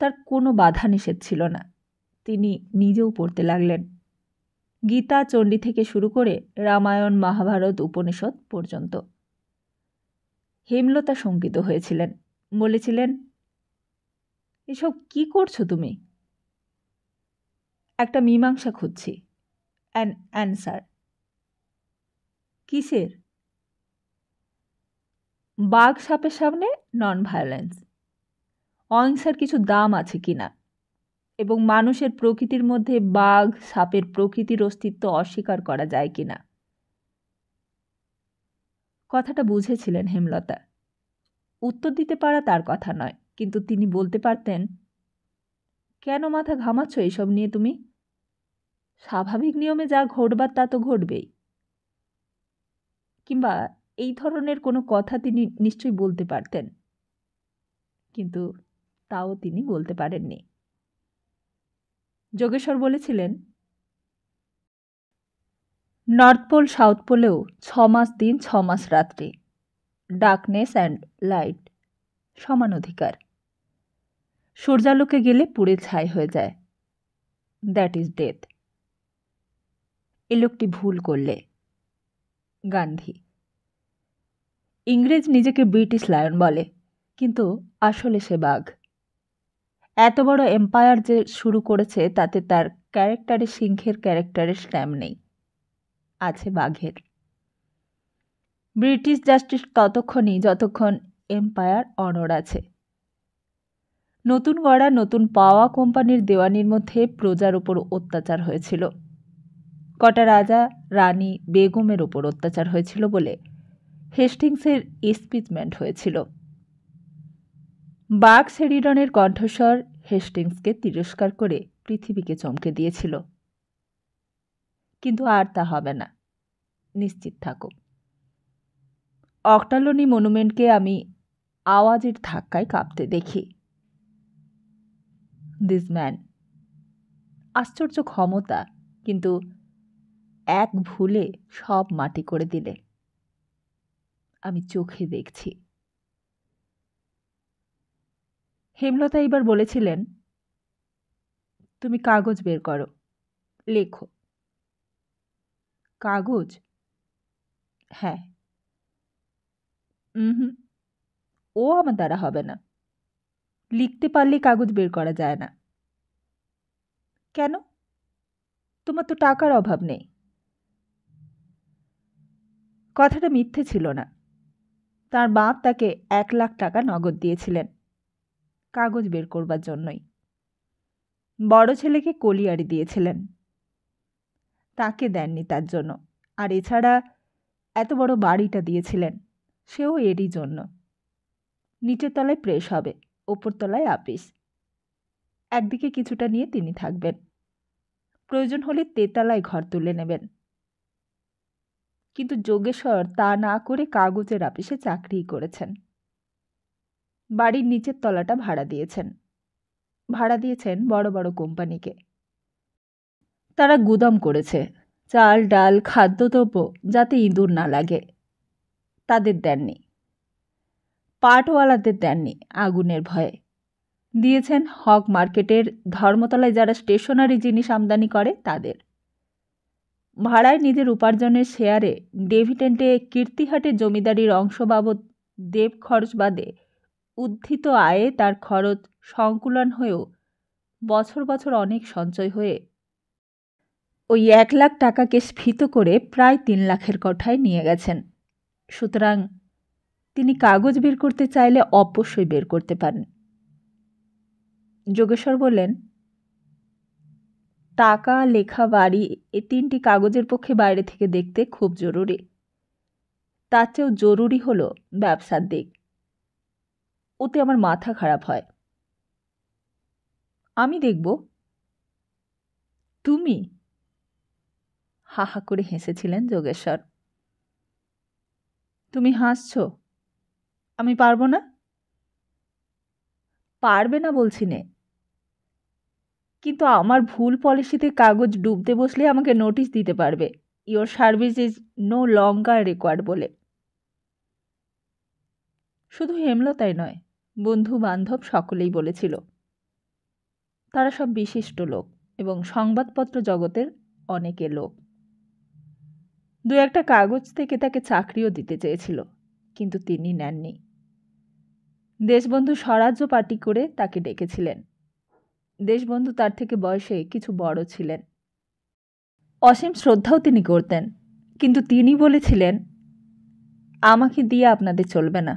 তার কোনো বাধা নিষেধ ছিল না। তিনি নিজেও পড়তে লাগলেন, গীতা চণ্ডী থেকে শুরু করে রামায়ণ, মহাভারত, উপনিষদ পর্যন্ত। হেমলতা শঙ্কিত হয়েছিলেন, বলেছিলেন, এসব কি করছো তুমি? একটা মীমাংসা খুঁজছি, অ্যান্সার। কিসের? বাঘ সাপের সামনে নন ভায়োলেন্স, অহিংসার কিছু দাম আছে কিনা, এবং মানুষের প্রকৃতির মধ্যে বাঘ সাপের প্রকৃতির অস্তিত্ব অস্বীকার করা যায় কিনা। কথাটা বুঝেছিলেন হেমলতা। উত্তর দিতে পারা তার কথা নয়, কিন্তু তিনি বলতে পারতেন, কেন মাথা ঘামাচ্ছ এইসব নিয়ে তুমি? স্বাভাবিক নিয়মে যা ঘটবার তা তো ঘটবেই। কিংবা এই ধরনের কোনো কথা তিনি নিশ্চয়ই বলতে পারতেন, কিন্তু তাও তিনি বলতে পারেননি। যোগেশ্বর বলেছিলেন, নর্থ পোল সাউথ পোলেও 6 মাস দিন 6 মাস রাত্রি, ডার্কনেস অ্যান্ড লাইট সমান অধিকার। সূর্যালোকে গেলে পুড়ে ছাই হয়ে যায়, দ্যাট ইজ ডেথ। এ লোকটি ভুল করলে। গান্ধী। ইংরেজ নিজেকে ব্রিটিশ লায়ন বলে, কিন্তু আসলে সে বাঘ। এত বড় এম্পায়ার যে শুরু করেছে তাতে তার ক্যারেক্টারে সিংহের ক্যারেক্টারের স্ট্যাম্প নেই, আছে বাঘের। ব্রিটিশ জাস্টিস ততক্ষণই যতক্ষণ এম্পায়ার অনর আছে। নতুন গড়া নতুন পাওয়া কোম্পানির দেওয়ানির মধ্যে প্রজার ওপর অত্যাচার হয়েছিল, কটা রাজা রানী বেগমের ওপর অত্যাচার হয়েছিল বলে হেস্টিংসের ইস্পিচমেন্ট হয়েছিল। বাঘ শেরিডনের কণ্ঠস্বর হেস্টিংসকে তিরস্কার করে পৃথিবীকে চমকে দিয়েছিল। কিন্তু আর তা হবে না, নিশ্চিত থাকো। অক্টালোনি মনুমেন্টকে আমি আওয়াজের ধাক্কায় কাঁপতে দেখি। দিস ম্যান, আশ্চর্য ক্ষমতা, কিন্তু এক ভুলে সব মাটি করে দিলে। আমি চোখে দেখছি। হেমলতা এবার বলেছিলেন, তুমি কাগজ বের করো, লেখো। কাগজ? হ্যাঁ। হুম, ও আমার দ্বারা হবে না। লিখতে পারলে কাগজ বের করা যায় না। কেন? তোমার তো টাকার অভাব নেই। কথাটা মিথ্যে ছিল না। তার বাপ তাকে 1 লাখ টাকা নগদ দিয়েছিলেন কাগজ বের করবার জন্যই। বড় ছেলেকে কলিয়ারি দিয়েছিলেন, তাকে দেননি তার জন্য। আর এছাড়া এত বড় বাড়িটা দিয়েছিলেন, সেও এরই জন্য। নিচের তলায় প্রেস হবে, ওপর তলায় আপিস। একদিকে কিছুটা নিয়ে তিনি থাকবেন, প্রয়োজন হলে তেতলায় ঘর তুলে নেবেন। কিন্তু যোগেশ্বর তা না করে কাগজের আপিসে চাকরিই করেছেন। বাড়ির নিচের তলাটা ভাড়া দিয়েছেন বড় বড় কোম্পানিকে। তারা গুদাম করেছে, চাল ডাল খাদ্যদ্রব্য যাতে ইঁদুর না লাগে। তাদের দেননি। পাটওয়ালাদের দেননি আগুনের ভয়ে। দিয়েছেন হক মার্কেটের ধর্মতলায় যারা স্টেশনারি জিনিস আমদানি করে তাদের। ভাড়ায় নিজের উপার্জনের শেয়ারে ডেভিডেন্টে কীর্তিহাটের জমিদারির অংশ বাবদ দেব খরচ বাদে উদ্ধৃত আয়ে তার খরচ সংকুলন হয়েও বছর বছর অনেক সঞ্চয় হয়ে ওই 1 লাখ টাকাকে স্ফীত করে প্রায় 3 লাখের কোঠায় নিয়ে গেছেন। সুতরাং তিনি কাগজ বের করতে চাইলে অবশ্যই বের করতে পারেন। যোগেশ্বর বললেন, টাকা, লেখা, বাড়ি, এই 3টি কাগজের পক্ষে বাইরে থেকে দেখতে খুব জরুরি। তার চেয়েও জরুরি হলো ব্যবসার দিক। ওতে আমার মাথা খারাপ হয়। আমি দেখব। তুমি? হা হা করে হেসেছিলেন যোগেশ্বর। তুমি হাসছ? আমি পারবো না? পারবে না বলছি নে, কিন্তু আমার ভুল পলিসিতে কাগজ ডুবতে বসলে আমাকে নোটিশ দিতে পারবে, your service is no longer required বলে। শুধু হেমলতাই নয়, বন্ধু বান্ধব সকলেই বলেছিল। তারা সব বিশিষ্ট লোক এবং সংবাদপত্র জগতের অনেকে লোক। 2-1টা কাগজ থেকে তাকে চাকরিও দিতে চেয়েছিল, কিন্তু তিনি নেননি। দেশবন্ধু স্বরাজ্য পার্টি করে তাকে ডেকেছিলেন। দেশবন্ধু তার থেকে বয়সে কিছু বড় ছিলেন। অসীম শ্রদ্ধাও তিনি করতেন, কিন্তু তিনি বলেছিলেন, আমাকে দিয়ে আপনাদের চলবে না,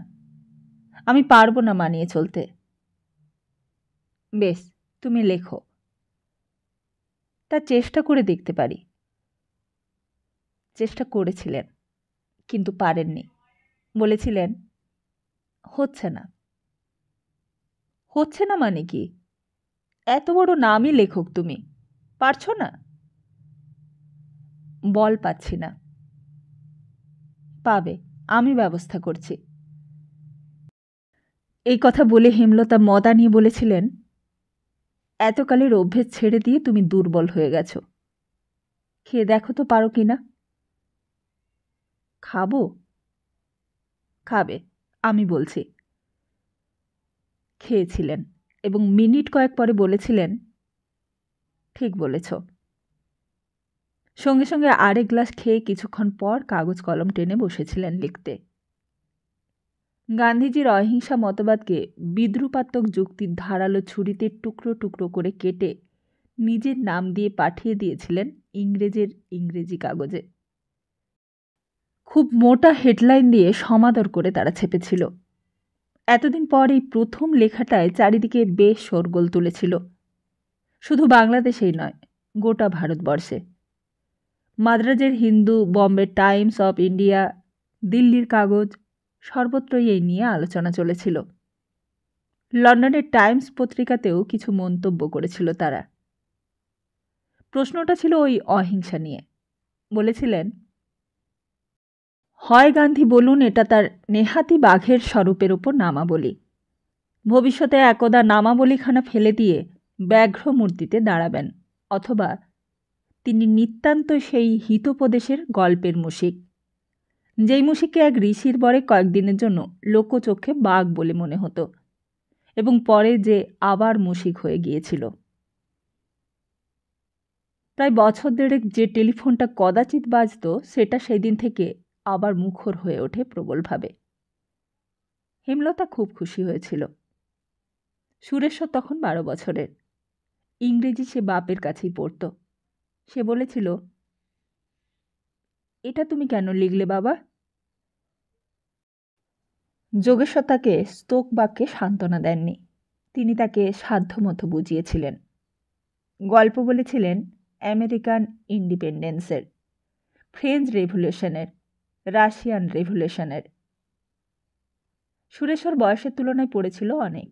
আমি পারবো না মানিয়ে চলতে। বেশ, তুমি লেখো, তা চেষ্টা করে দেখতে পারি। চেষ্টা করেছিলেন, কিন্তু পারেননি। বলেছিলেন, হচ্ছে না। হচ্ছে না মানে কি? এত বড় নামই লেখক তুমি, পারছো না? বল পাচ্ছি না। পাবে, আমি ব্যবস্থা করছি। এই কথা বলে হেমলতা মদা নিয়ে বলেছিলেন, এতকালের অভ্যেস ছেড়ে দিয়ে তুমি দুর্বল হয়ে গেছ। খেয়ে দেখো তো পারো কি না। খাবো? খাবে, আমি বলছি। খেয়েছিলেন এবং মিনিট কয়েক পরে বলেছিলেন, ঠিক বলেছ। সঙ্গে সঙ্গে আরেক গ্লাস খেয়ে কিছুক্ষণ পর কাগজ কলম টেনে বসেছিলেন লিখতে। গান্ধীজির অহিংসা মতবাদকে বিদ্রুপাত্মক যুক্তির ধারালো ছুরিতে টুকরো টুকরো করে কেটে নিজের নাম দিয়ে পাঠিয়ে দিয়েছিলেন ইংরেজি কাগজে। খুব মোটা হেডলাইন দিয়ে সমাদর করে তারা ছেপেছিল। এতদিন পর এই প্রথম লেখাটায় চারিদিকে বেশ শোরগোল তুলেছিল। শুধু বাংলাদেশেই নয়, গোটা ভারতবর্ষে। মাদ্রাজের Hindu, Bombay Times of India, দিল্লির কাগজ, সর্বত্রই এই নিয়ে আলোচনা চলেছিল। লন্ডনের টাইমস পত্রিকাতেও কিছু মন্তব্য করেছিল তারা। প্রশ্নটা ছিল ওই অহিংসা নিয়ে। বলেছিলেন, হয় গান্ধী বলুন এটা তার নেহাতি বাঘের স্বরূপের ওপর নামাবলী, ভবিষ্যতে একদা নামাবলীখানা ফেলে দিয়ে ব্যাঘ্র মূর্তিতে দাঁড়াবেন, অথবা তিনি নিতান্ত সেই হিতোপদেশের গল্পের মুশিক, যেই মুশিককে এক ঋষির বরে কয়েকদিনের জন্য লোকচক্ষে বাঘ বলে মনে হতো এবং পরে যে আবার মুশিক হয়ে গিয়েছিল। প্রায় বছর দেড়েক যে টেলিফোনটা কদাচিৎ বাজত, সেটা সেদিন থেকে আবার মুখর হয়ে ওঠে প্রবলভাবে। হেমলতা খুব খুশি হয়েছিল। সুরেশ্বর তখন 12 বছরের। ইংরেজি সে বাপের কাছেই পড়ত। সে বলেছিল, এটা তুমি কেন লিখলে বাবা? যোগেশ্বর তাকে স্তোক বাক্যে সান্ত্বনা দেননি। তিনি তাকে সাধ্যমতো বুঝিয়েছিলেন। গল্প বলেছিলেন আমেরিকান ইন্ডিপেন্ডেন্সের, ফ্রেঞ্চ রেভলিউশনের, রাশিয়ান রেভলিউশনের। সুরেশ্বর বয়সের তুলনায় পড়েছিল অনেক।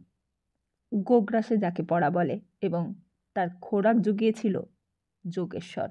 গোগ্রাসে যাকে পড়া বলে, এবং তার খোরাক জুগিয়েছিল যোগেশ্বর।